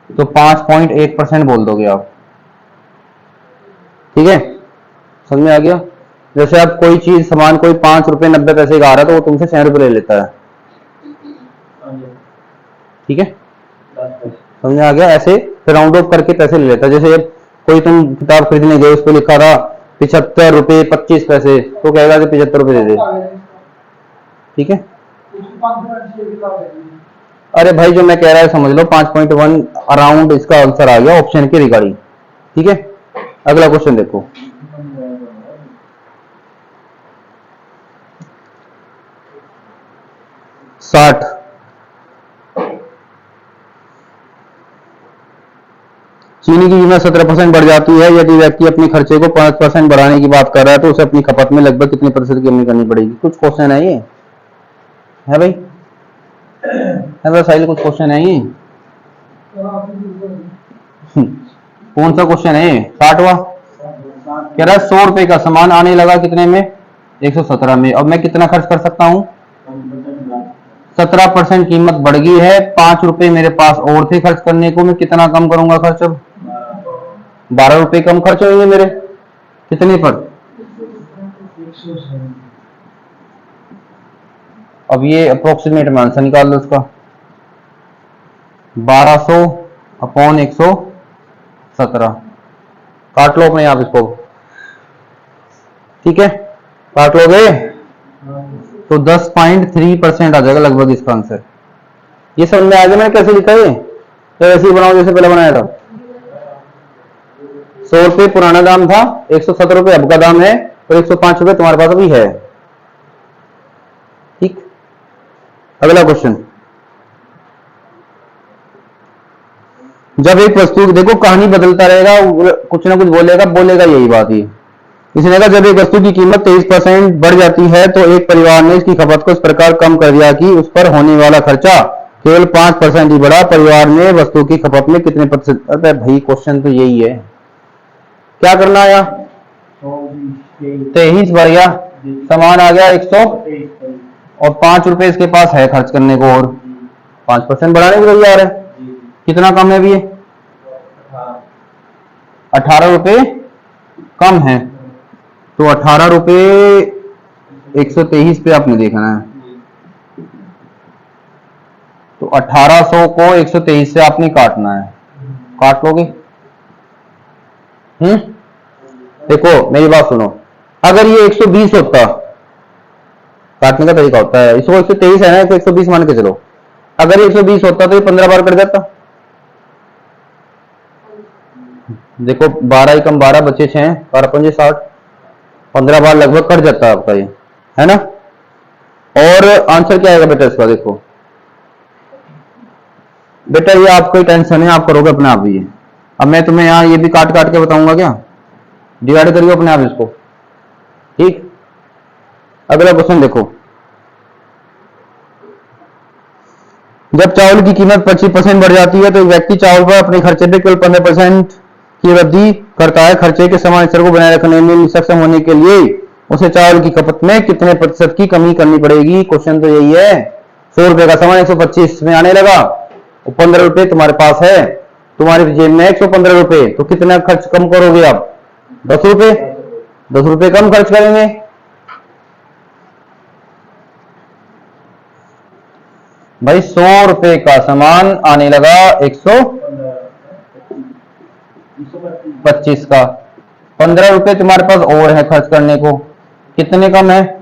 तो 5.1% बोल दोगे आप, ठीक है, समझ में आ गया? जैसे अब कोई चीज सामान कोई 5 रुपए 90 पैसे का आ रहा है, तो वो तुमसे 6 रुपए ले लेता है, ठीक है, समझ में आ गया? ऐसे फिर राउंड ऑफ करके पैसे ले लेता है। जैसे कोई तुम किताब खरीदने गए, उस पर लिखा था 75 रुपए 25 पैसे, तो कहेगा कि 75 रुपए दे दे, ठीक है। अरे भाई जो मैं कह रहा है समझ लो, 5.1 अराउंड इसका आंसर आ गया ऑप्शन के रिगार्डिंग, ठीक है। अगला क्वेश्चन देखो, साठ, चीनी की कीमत 17% बढ़ जाती है, यदि व्यक्ति अपने खर्चे को 5% बढ़ाने की बात कर रहा है, तो उसे अपनी खपत में लगभग कितने प्रतिशत की कमी करनी पड़ेगी? कुछ क्वेश्चन है ये, है भाई, है भाई साहिल, कुछ क्वेश्चन है ये। कौन सा क्वेश्चन है? 60वां कह रहा है 100 रुपए का सामान आने लगा कितने में? 117 में। अब मैं कितना खर्च कर सकता हूँ? 17% कीमत बढ़ गई है, 5 रुपए मेरे पास और थे खर्च करने को, मैं कितना कम करूंगा खर्च? अब 12 रुपए कम खर्च होंगे मेरे, कितने पर? अब ये अप्रोक्सीमेट में आंसर निकाल लो उसका, 1200 अपॉन 117, काट लो अपने आप इसको, ठीक है, काट लोगे तो 10.3% आ जाएगा लगभग इसका आंसर। ये समझ में आ गया मैंने कैसे लिखा है? तो ऐसे ही बनाओ जैसे पहले बनाया था। 100 रुपये पुराना दाम था, 170 रुपये अब का दाम है, और 105 रुपये तुम्हारे पास अभी है। ठीक, अगला क्वेश्चन। जब एक वस्तु, देखो कहानी बदलता रहेगा, कुछ ना कुछ बोलेगा यही बात ही। इसने कहा जब एक वस्तु की कीमत 23% बढ़ जाती है तो एक परिवार ने इसकी खपत को इस प्रकार कम कर दिया कि उस पर होने वाला खर्चा केवल 5% ही बढ़ा। परिवार ने वस्तु की खपत में कितने प्रतिशत? अरे भाई क्वेश्चन तो यही है, क्या करना आया? 23 बढ़ गया, सामान आ गया 100 और 5 रुपए इसके पास है खर्च करने को, और 5% बढ़ाने को तैयार है। कितना कम है अभी? 18 रुपए कम है। तो 18 रुपए 123 पे आपने देखना है, तो 1800 को 123 से आपने काटना है, काट लोगे? देखो मेरी बात सुनो, अगर ये 120 होता, काटने का तरीका होता है, इसको 123 है ना, तो 120 मान के चलो। अगर ये 120 होता तो ये 15 बार कट जाता। देखो 12 ही कम 12 बचे 6, 12 पंजे 60, 15 बार लगभग कट जाता है आपका ये, है ना। और आंसर क्या आएगा बेटा इसका? देखो बेटा ये आपको टेंशन है, आप करोगे अपने आप ही। अब मैं तुम्हें यहाँ ये भी काट काट के बताऊंगा, क्या डिवाइड करिए अपने आप इसको। ठीक, अगला क्वेश्चन देखो। जब चावल की कीमत 25% बढ़ जाती है तो एक व्यक्ति चावल पर अपने खर्चे पे केवल 15% की वृद्धि करता है। खर्चे के समान स्तर को बनाए रखने में सक्षम होने के लिए उसे चावल की खपत में कितने प्रतिशत की कमी करनी पड़ेगी? क्वेश्चन तो यही है। 100 रुपए का सामान 125 में आने लगा, 15 रुपए तुम्हारे पास है, तुम्हारी जेब में 115 रुपए, तो कितना खर्च कम करोगे आप? 10 रुपए, 10 रुपए कम खर्च करेंगे। भाई 100 रुपए का सामान आने लगा 125 का, 15 रुपए तुम्हारे पास और है खर्च करने को, कितने कम है?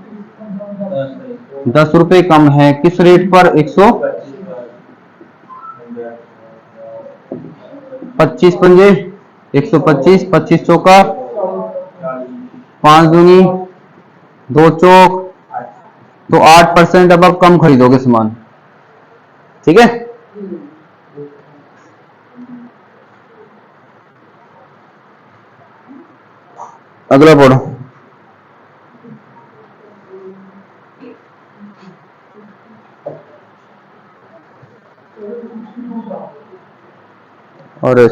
10 रुपए कम है। किस रेट पर? 125 पंजे 125, 25 चौका 5 दूनी 2 चौक, तो 8% अब आप कम खरीदोगे सामान। ठीक है, अगला पढ़ो। और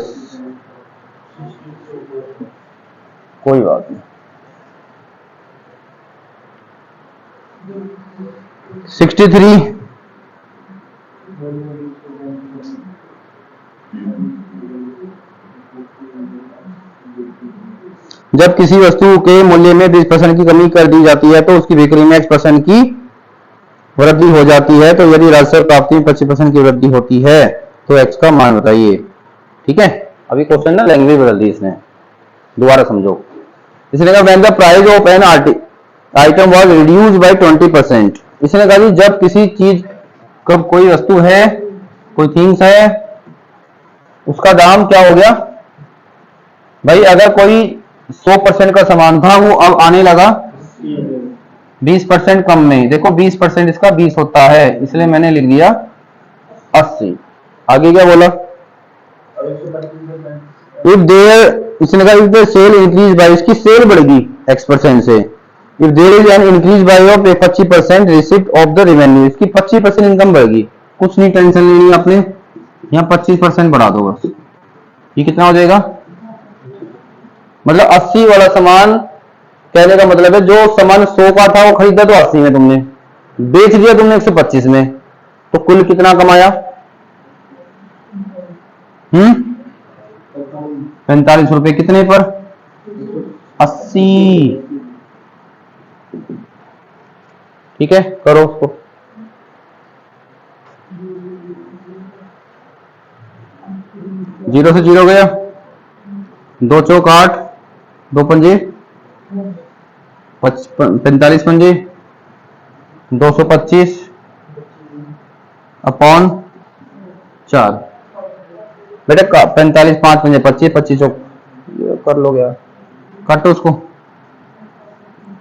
कोई बात नहीं, 63। जब किसी वस्तु के मूल्य में 20% की कमी कर दी जाती है तो उसकी बिक्री में 8% की वृद्धि हो जाती है। तो यदि राजस्व प्राप्ति में 25% की वृद्धि होती है तो एक्स का मान बताइए। ठीक है, अभी क्वेश्चन ना लैंग्वेज बदल दी इसने, दोबारा समझो। इसने कहा when the price of an item was reduced by 20%। इसने कहा कि जब किसी चीज, कब कोई वस्तु है, कोई थिंग्स है, उसका दाम क्या हो गया? भाई अगर कोई 100% का सामान था, वो अब आने लगा 20% कम में। देखो 20% इसका 20 होता है, इसलिए मैंने लिख दिया 80। आगे क्या बोला? इफ देयर, इसने कहा if the sale increase by, इसकी सेल बढ़ेगी X% से। If there is an increase by of 25% receipt of the revenue, इसकी 25% इनकम बढ़ेगी। कुछ नहीं टेंशन लेनी आपने, यहाँ 25% बढ़ा दो बस। ये कितना हो जाएगा? मतलब 80 वाला सामान, कहने का मतलब है जो सामान 100 का था वो खरीदा तो 80 में तुमने, बेच दिया तुमने 125 में, तो कुल कितना कमाया? 45 रुपए। कितने पर? 80। ठीक है, करो उसको। जीरो से जीरो गया, 2 चौक 8, 2 पंजे 45 पंजे 225 अपॉन 4, बेटा 45 5 पंजे 25 25 कर लो गया, काटो उसको,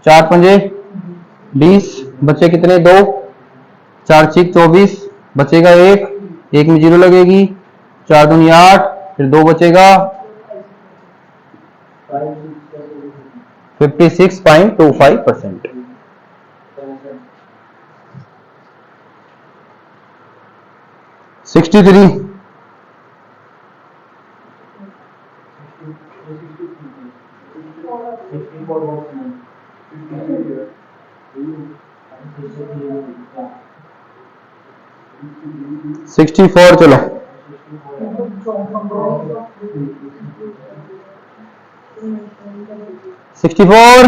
4 पंजे 20, बचे कितने 2, 4 6 24, बचेगा 1, 1 में 0 लगेगी, 4 दूनी 8, फिर 2 बचेगा 56.25%। 63 64 चलो 64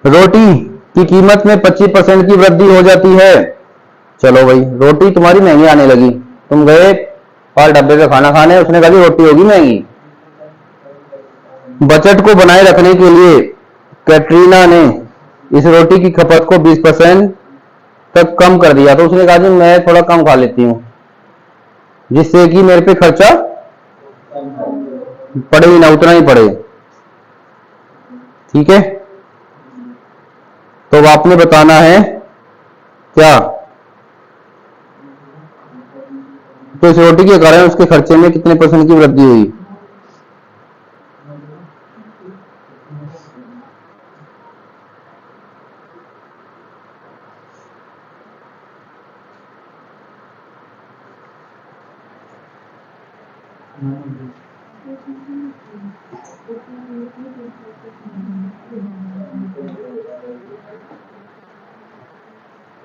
रोटी की कीमत में 25% की वृद्धि हो जाती है। चलो भाई, रोटी तुम्हारी महंगी आने लगी, तुम गए पाल डब्बे पे खाना खाने, उसने कहा रोटी होगी महंगी। बजट को बनाए रखने के लिए कैटरीना ने इस रोटी की खपत को 20% तक कम कर दिया। तो उसने कहा जी मैं थोड़ा कम खा लेती हूँ, जिससे कि मेरे पे खर्चा पड़े ही ना, उतना ही पड़े। ठीक है, तो आपने बताना है क्या, तो इस रोटी के कारण उसके खर्चे में कितने % की वृद्धि हुई।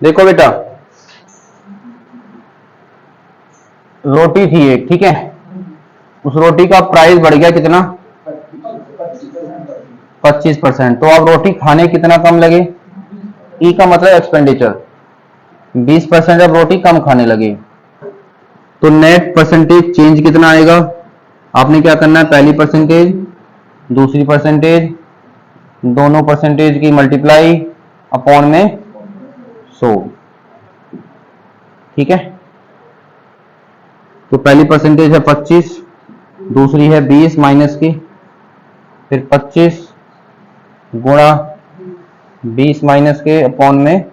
देखो बेटा, रोटी थी एक, ठीक है, उस रोटी का प्राइस बढ़ गया कितना 25%। तो अब रोटी खाने कितना कम लगे, ई का मतलब एक्सपेंडिचर, 20% अब रोटी कम खाने लगे, तो नेट परसेंटेज चेंज कितना आएगा। आपने क्या करना है, पहली परसेंटेज दूसरी परसेंटेज दोनों परसेंटेज की मल्टीप्लाई अपॉन में 100। ठीक है, तो पहली परसेंटेज है 25, दूसरी है 20 माइनस की, फिर 25 गुणा 20 माइनस के अपॉन में,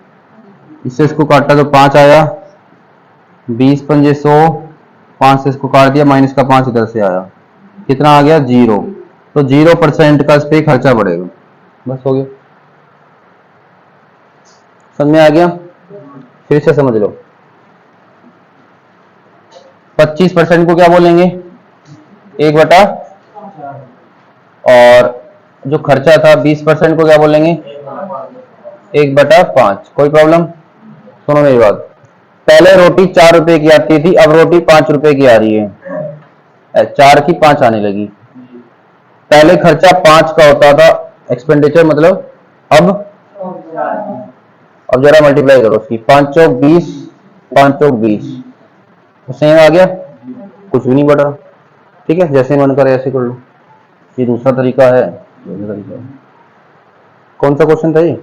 इससे इसको काटा तो 5 आया, 20 पंजे 100, 5 से इसको काट दिया, माइनस का 5 इधर से आया, कितना आ गया 0। तो 0% का इस पे खर्चा बढ़ेगा। बस हो गया, समझ में आ गया। फिर से समझ लो, 25% को क्या बोलेंगे 1/, और जो खर्चा था 20% को क्या बोलेंगे 1/5। कोई प्रॉब्लम। सुनो मेरी बात, पहले रोटी 4 रुपए की आती थी, अब रोटी 5 रुपए की आ रही है, 4 की 5 आने लगी। पहले खर्चा 5 का होता था एक्सपेंडिचर, मतलब अब जरा मल्टीप्लाई करो उसकी, 5 चौक 20, 5 चौक 20, सेम आ गया, कुछ भी नहीं बढ़ा। ठीक है, जैसे मन करे ऐसे कर लो, ये दूसरा तरीका है। कौन सा क्वेश्चन था ये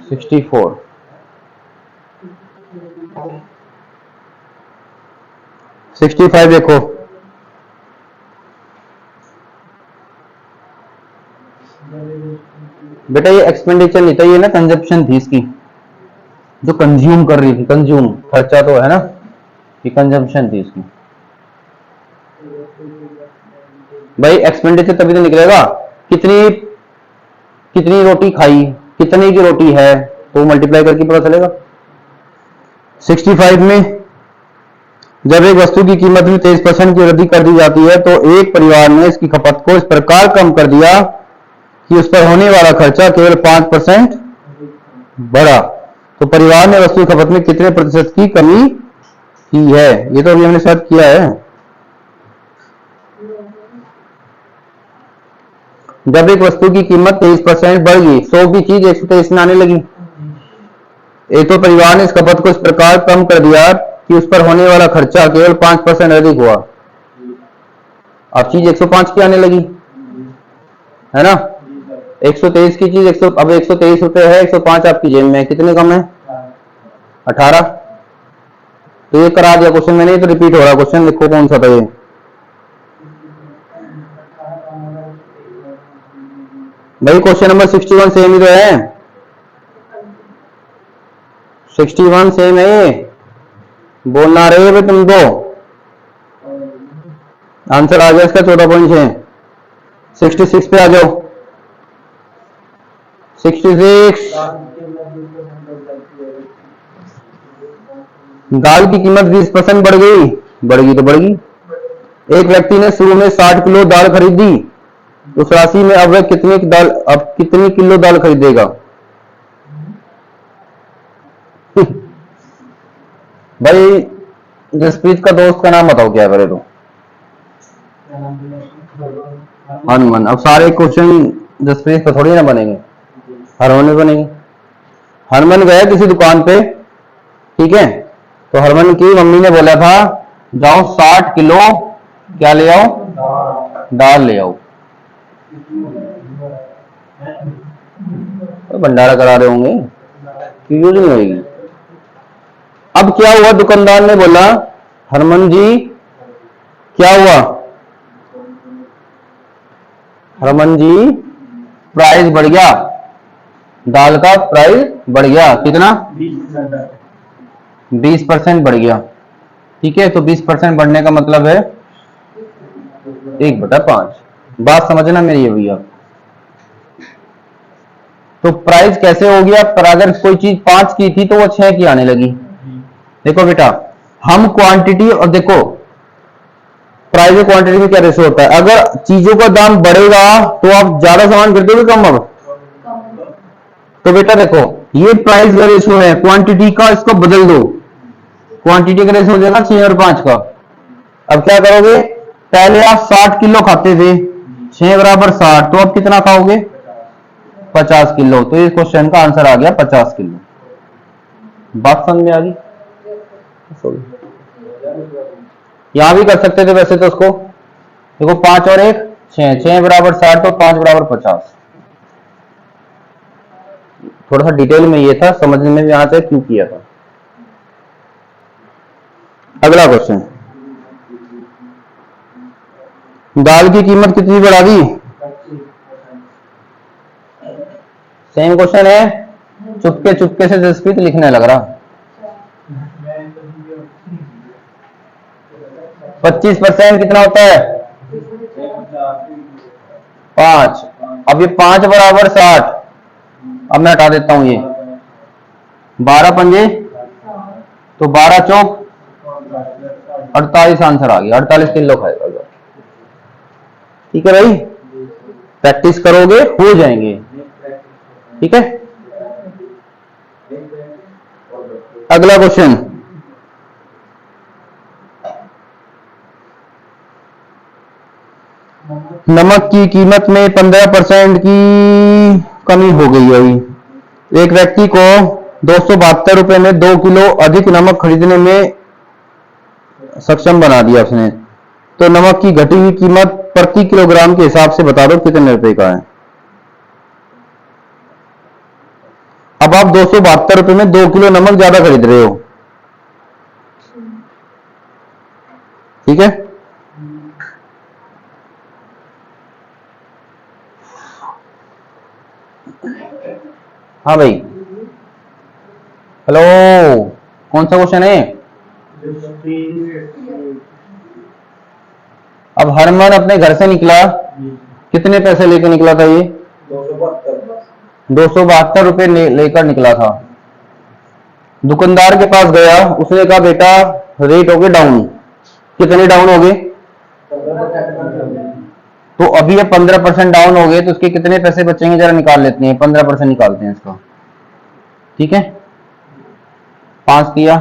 64। सिक्सटी 65 देखो, बेटा ये एक्सपेंडिचर नहीं था, ये ना कंजप्शन थी इसकी, जो कंज्यूम कर रही थी, कंज्यूम खर्चा तो है ना, ये कंजम्पशन थी इसकी। भाई एक्सपेंडिचर तभी तो निकलेगा, कितनी कितनी रोटी खाई, कितने की रोटी है, तो मल्टीप्लाई करके पता चलेगा। 65 में जब एक वस्तु की कीमत में 23% की वृद्धि कर दी जाती है, तो एक परिवार ने इसकी खपत को इस प्रकार कम कर दिया कि उस पर होने वाला खर्चा केवल 5% बढ़ा। तो परिवार ने वस्तु की खपत में कितने प्रतिशत की कमी की है, ये तो अभी हमने शायद किया है। जब एक वस्तु की कीमत 23% बढ़ गई, 100 की चीज 123 में आने लगी। एक तो परिवार ने इस खपत को इस प्रकार कम कर दिया कि उस पर होने वाला खर्चा केवल 5% अधिक हुआ। अब चीज 105 की आने लगी, है ना। 123 की चीज 100, अब 123 रुपए है, 105 आपकी जेब में, कितने कम है? 18। तो ये करा दिया क्वेश्चन मैंने, तो रिपीट हो रहा क्वेश्चन, देखो कौन सा था ये। भाई क्वेश्चन नंबर 61 सेम ही तो है, 61 सेम है ये, बोलना रहे हो भाई तुम तो। आंसर आ गया इसका 14.6। 66 पे आ जाओ। 66। दाल की कीमत 20% बढ़ गई, बढ़ गई। एक व्यक्ति ने शुरू में 60 किलो दाल खरीदी, उस राशि में अब वह कितनी किलो दाल खरीदेगा? भाई जसप्रीत का दोस्त का नाम बताओ, क्या करे तो? हनुमान। अब सारे क्वेश्चन जसप्रीत पे थोड़ी ना बनेंगे, हरमन में बनेंगे। हरमन गया किसी दुकान पे, ठीक है, तो हरमन की मम्मी ने बोला था जाओ 60 किलो क्या ले आओ? दाल ले आओ। तो भंडारा करा रहे होंगे, यूज नहीं होगी। अब क्या हुआ, दुकानदार ने बोला हरमन जी क्या हुआ? हरमन जी प्राइस बढ़ गया, दाल का प्राइस बढ़ गया, कितना? 20% बढ़ गया, ठीक है। तो 20% बढ़ने का मतलब है 1/5। बात समझना मेरी है भैया। तो प्राइस कैसे हो गया? पर अगर कोई चीज 5 की थी तो वो 6 की आने लगी। देखो बेटा, हम क्वांटिटी, और देखो प्राइस और क्वांटिटी में क्या रेशो होता है, अगर चीजों का दाम बढ़ेगा तो आप ज्यादा सामान खरीदोगे कम? अब तो बेटा देखो, ये प्राइस का रेशो है, क्वांटिटी का इसको बदल दो, क्वांटिटी का रेशो हो जाएगा 6 और 5 का। अब क्या करोगे, पहले आप 60 किलो खाते थे, 6 बराबर 60, तो अब कितना खाओगे? 50 किलो। तो इस क्वेश्चन का आंसर आ गया 50 किलो। बात समझ में आ गई? यहां भी कर सकते थे वैसे तो उसको, देखो 5 और 1 6, 6 बराबर 60 तो 5 बराबर 50। थोड़ा सा डिटेल में ये था, समझने में भी यहाँ से क्यों किया था। अगला क्वेश्चन, दाल की कीमत कितनी बढ़ा दी? सेम क्वेश्चन है, चुपके चुपके से जसप्रीत लिखने लग रहा। 25% कितना होता है? 5। अब ये 5 बराबर 60, अब मैं हटा देता हूं ये 12 पंजे, तो 12 चौक 48 आंसर आ गया, 48 किलो खाएगा। ठीक है भाई, प्रैक्टिस करोगे हो जाएंगे, ठीक है। अगला क्वेश्चन, नमक की कीमत में 15% की कमी हो गई है। एक व्यक्ति को 272 रुपए में 2 किलो अधिक नमक खरीदने में सक्षम बना दिया उसने, तो नमक की घटी हुई कीमत प्रति किलोग्राम के हिसाब से बता दो कितने रुपए का है। अब आप 272 रुपए में 2 किलो नमक ज्यादा खरीद रहे हो, ठीक है। हाँ भाई, हेलो, कौन सा क्वेश्चन है? अब हरमन अपने घर से निकला, कितने पैसे लेकर निकला था ये? 272 रुपए लेकर निकला था। दुकानदार के पास गया, उसने कहा बेटा रेट हो गए डाउन। कितने डाउन हो गए? तो अभी ये 15% डाउन हो गए, तो उसके कितने पैसे बचेंगे जरा निकाल लेते हैं, 15% निकालते हैं इसका, ठीक है। 5 किया,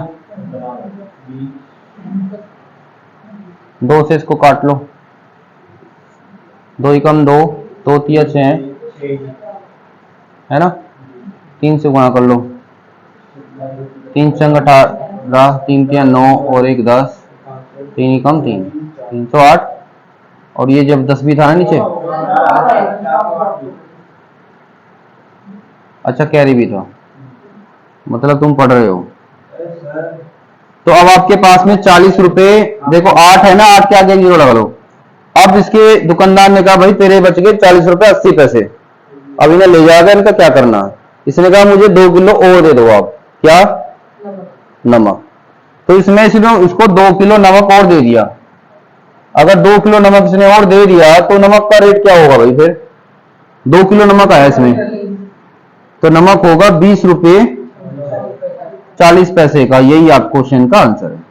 2 से इसको काट लो, 2 एकम 2, 2 तिया 6 है ना, 3 से गुणा कर लो, 3 चंग 18, 3 तिया 9 और 1 10, 3 एकम 3, 308। और ये जब 10 भी था ना नीचे, अच्छा कैरी भी था, मतलब तुम पढ़ रहे हो। तो अब आपके पास में 40 रुपए, देखो 8 है ना, 8 के आगे 0 लगा लो। अब इसके दुकानदार ने कहा भाई तेरे बच गए 40 रुपए 80 पैसे, अब इन्हें ले जाकर इनका क्या करना। इसने कहा मुझे 2 किलो और दे दो आप, क्या, नमक। तो इसमें इसने उसको 2 किलो नमक और दे दिया। अगर 2 किलो नमक इसने और दे दिया तो नमक का रेट क्या होगा भाई, फिर 2 किलो नमक आया इसमें, तो नमक होगा 20 रुपए 40 पैसे का। यही आप क्वेश्चन का आंसर है।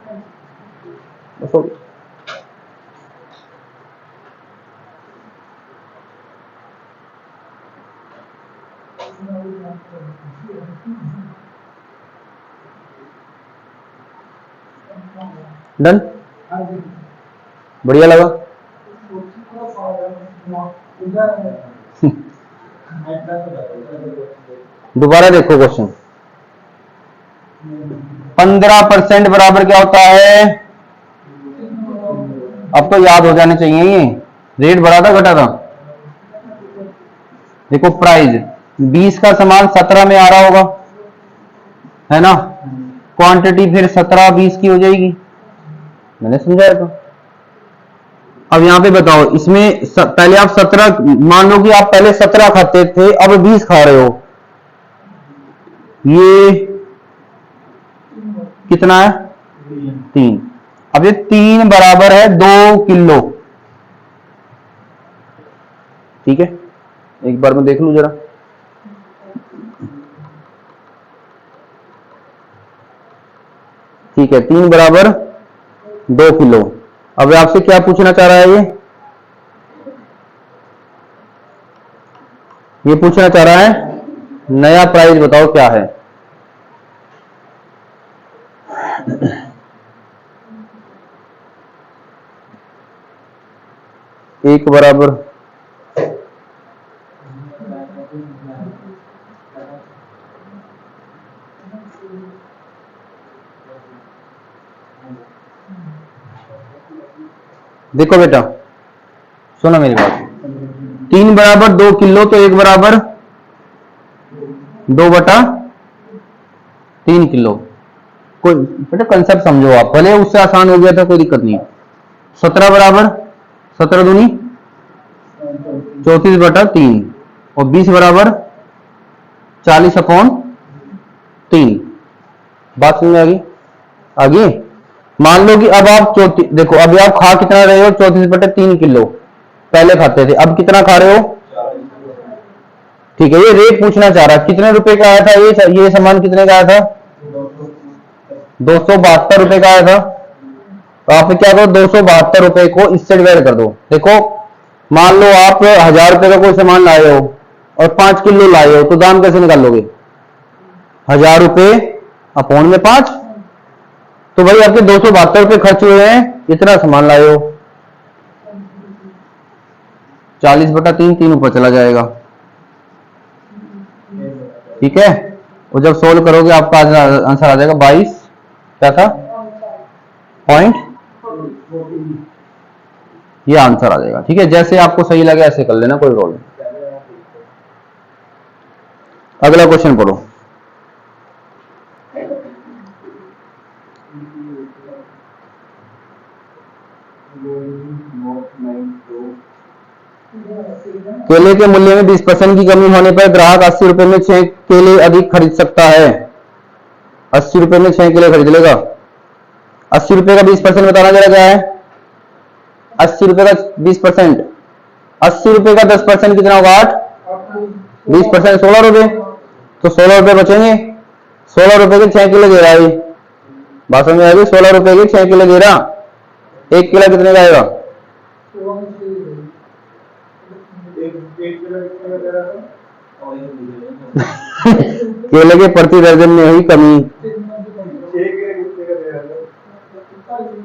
डन, बढ़िया लगा। दोबारा देखो क्वेश्चन। 15% बराबर क्या होता है, अब तो याद हो जाने चाहिए ये। रेट बढ़ा था घटा था, देखो प्राइस 20 का सामान 17 में आ रहा होगा, है ना, क्वांटिटी फिर 17 20 की हो जाएगी, मैंने समझाया था। अब यहां पे बताओ, इसमें पहले आप 17, मान लो कि आप पहले 17 खाते थे, अब 20 खा रहे हो, ये कितना है, 3। अब ये 3 बराबर है 2 किलो, ठीक है, एक बार मैं देख लू जरा। ठीक है, 3 बराबर 2 किलो। अब आपसे क्या पूछना चाह रहा है ये पूछना चाह रहा है नया प्राइस बताओ क्या है। एक बराबर, देखो बेटा सुनो मेरी बात, 3 बराबर 2 किलो, तो 1 बराबर 2/3 किलो। कोई बेटा कंसेप्ट समझो आप, भले उससे आसान हो गया था कोई दिक्कत नहीं। 17 बराबर 17 दूनी 34/3, और 20 बराबर 40/3। बात समझ में आ गई। आगे मान लो कि अब आप देखो अभी आप खा कितना रहे हो, 34/3 किलो पहले खाते थे, अब कितना खा रहे हो, ठीक है। ये रेट पूछना चाह रहा है कितने रुपए का आया था, ये सामान कितने का आया था, 272 रुपए का आया था। तो आप क्या करो, 272 रुपए को इससे डिवाइड कर दो। देखो मान लो आप 1000 रुपए का कोई सामान लाए हो और 5 किलो लाए हो, तो दाम कैसे निकालोगे, 1000 रुपए अपॉन में 5। तो भाई आपके 272 रुपए खर्च हुए हैं, इतना सामान लाए हो, 40/3, 3 ऊपर चला जाएगा, ठीक है। और जब सोल्व करोगे आपका आंसर आ जाएगा 22, क्या था, पॉइंट, ये आंसर आ जाएगा, ठीक है। जैसे आपको सही लगे ऐसे कर लेना, कोई प्रॉब्लम। अगला क्वेश्चन पढ़ो। केले के मूल्य में 20% की कमी होने पर ग्राहक 80 रुपए में 6 केले अधिक खरीद सकता है। 80 रुपए में 6 केले खरीद लेगा। 80 रुपए का 20% बताना जरा क्या है, 80 रुपए का 20%, 80 रुपए का 10% कितना होगा, 8, 20% 16 रुपए, तो 16 रुपए बचेंगे। 16 रुपए के 6 किलो दे रहा है, बात समझ में आएगी, 16 रुपए के 6 किलो दे रहा, 1 किलो कितने का आएगा, केले के प्रति दर्जन में हुई कमी,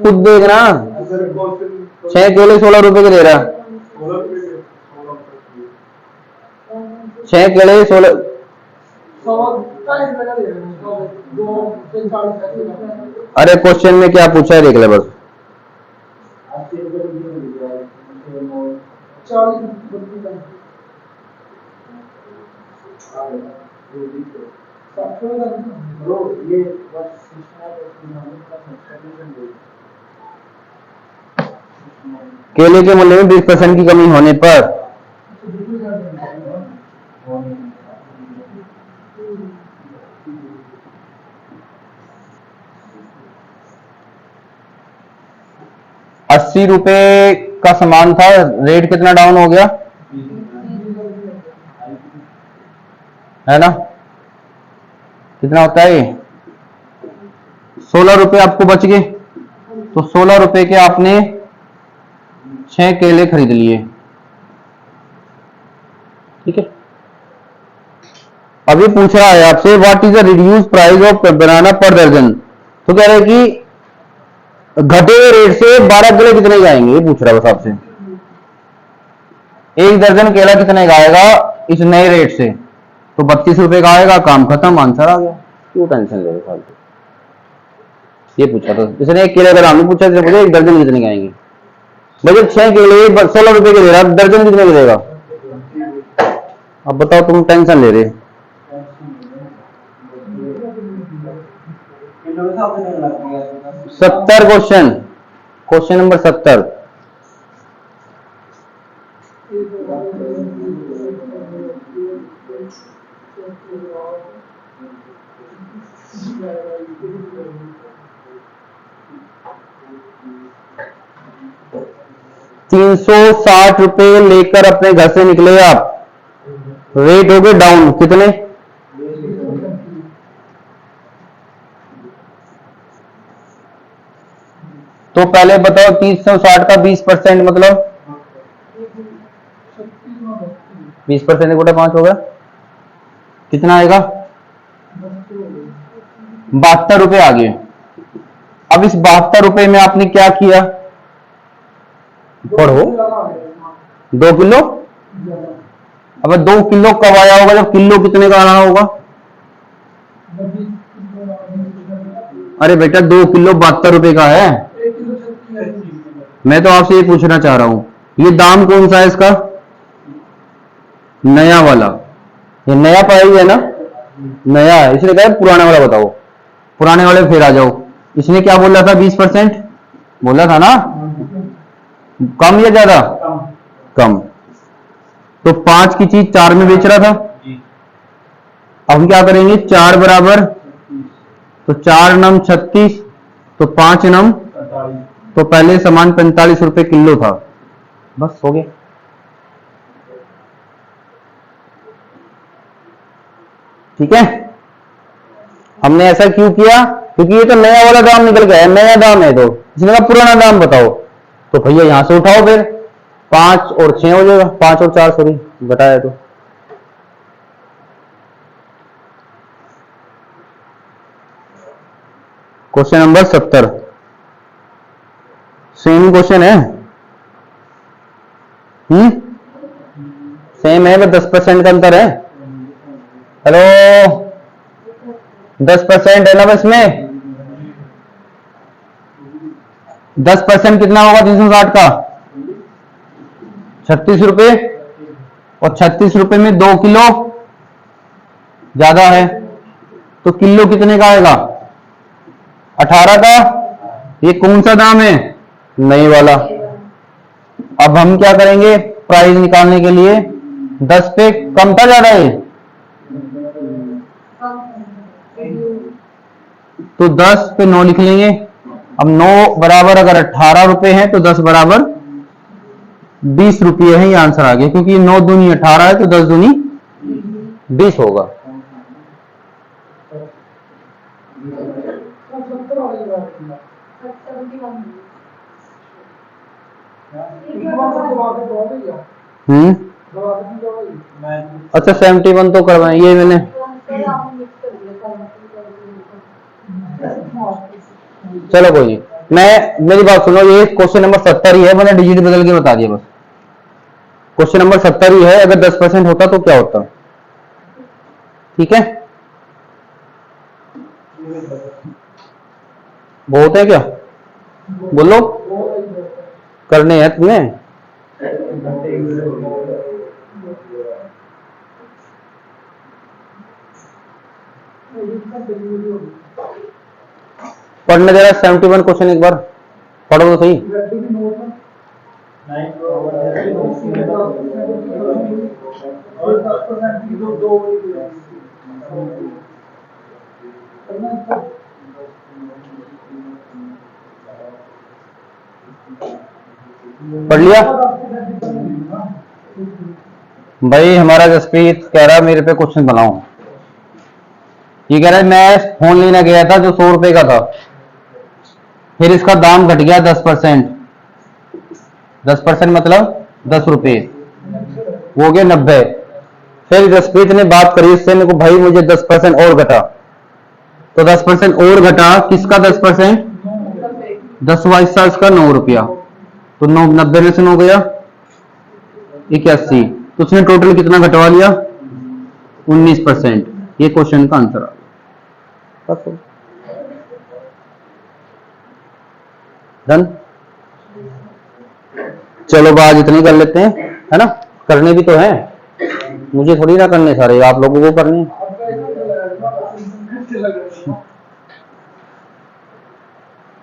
खुद देखना, 6 केले 16 रुपए के दे रहा, 6 केले 16, अरे क्वेश्चन में क्या पूछा है देख ले बस। केले के मूल्य में 20% की कमी होने पर 80 रुपए का सामान था, रेट कितना डाउन हो गया है ना? कितना होता है ये? 16 रुपए आपको बच गए, तो 16 रुपए के आपने 6 केले खरीद लिए। ठीक है, अभी पूछ रहा है आपसे what is the reduce price of बनाना पर दर्जन, तो कह रहे हैं कि घटे हुए रेट से 12 केले कितने जाएंगे, ये पूछ रहा है बस आपसे। एक दर्जन केला कितने का आएगा इस नए रेट से, तो 32 रुपए का आएगा, काम खत्म, आंसर आ गया। क्यों टेंशन ले रहे फालतू, ये पूछा था इसने, एक केले का दाम नहीं पूछा, मुझे एक दर्जन कितने के आएंगे। बजट 6 केले 16 रुपए के दे रहा, दर्जन कितने का देगा? अब बताओ, तुम टेंशन ले रहे। 70 क्वेश्चन, क्वेश्चन नंबर 70। ₹360 लेकर अपने घर से निकले आप, रेट हो गए डाउन कितने? तो पहले बताओ 360 का 20% मतलब 20% गुणा 5 होगा, कितना आएगा? 72 रुपए आ गए। अब इस 72 रुपए में आपने क्या किया, पढ़ो। 2 किलो, अब 2 किलो कब आया होगा जब किलो कितने का आना होगा? अरे बेटा 2 किलो 72 रुपए का है। मैं तो आपसे ये पूछना चाह रहा हूं, ये दाम कौन सा है इसका? नया वाला, ये नया प्राइस है ना, नया है, इसलिए कहा पुराने वाला बताओ, पुराने वाले फिर आ जाओ। इसने क्या बोला था, 20% बोला था ना, कम या ज्यादा? कम। तो 5 की चीज 4 में बेच रहा था, अब हम क्या करेंगे, 4 बराबर, तो 4 नम 36, तो 5 नम, तो पहले सामान 45 रुपए किलो था, बस हो गया। ठीक है, हमने ऐसा क्यों किया, क्योंकि ये तो नया वाला दाम निकल गया है, नया दाम है, तो इसने कहा पुराना दाम बताओ, तो भैया यहां से उठाओ फिर, 5 और 6 हो जाएगा, 5 और 4 सॉरी बताया तो। क्वेश्चन नंबर 70 सेम क्वेश्चन है, सेम है, बस 10% का अंतर है। हेलो, 10% है ना बस में, 10% कितना होगा 360 का? 36 रुपए, और 36 रुपए में 2 किलो ज्यादा है, तो किलो कितने का आएगा? 18 का। ये कौन सा दाम है, नई वाला। अब हम क्या करेंगे प्राइस निकालने के लिए, 10 पे कम था ज्यादा है, तो 10 पे 9 लिख लेंगे। अब 9 बराबर अगर 18 रुपए है तो 10 बराबर 20 रुपये है, ये आंसर आ गया, क्योंकि 9 दूनी 18 है तो 10 दूनी 20 होगा। अच्छा 71 तो करवाए ये मैंने, चलो कोई नहीं, मैं मेरी बात सुनो, ये क्वेश्चन नंबर 70 ही है, मैंने डिजिट बदल के बता दिया बस। क्वेश्चन नंबर 70 ही है, अगर 10% होता तो क्या होता? ठीक है, बहुत है क्या, बोलो, करने हैं तुम्हें। पढ़ने जरा 71 क्वेश्चन एक बार पढ़ो तो सही। पढ़ लिया भाई। हमारा जसप्रीत कह रहा है मेरे पे क्वेश्चन बनाओ। ये कह रहा है मैं फोन लेने गया था जो 100 रुपए का था, फिर इसका दाम घट गया 10%। 10% मतलब 10 रुपए, वो हो गया 90। फिर जसप्रीत ने बात करी उससे, मेरे को भाई मुझे 10% और घटा। तो 10% और घटा, किसका 10%? 10वां हिस्सा इसका 9 रुपया। तो 90 में से 9 गया 81। तो उसने टोटल कितना घटवा लिया? 19%। ये क्वेश्चन का आंसर आ गया। डन। चलो बात इतनी कर लेते हैं, है ना? करने भी तो है, मुझे थोड़ी ना करने सारे, आप लोगों को करने।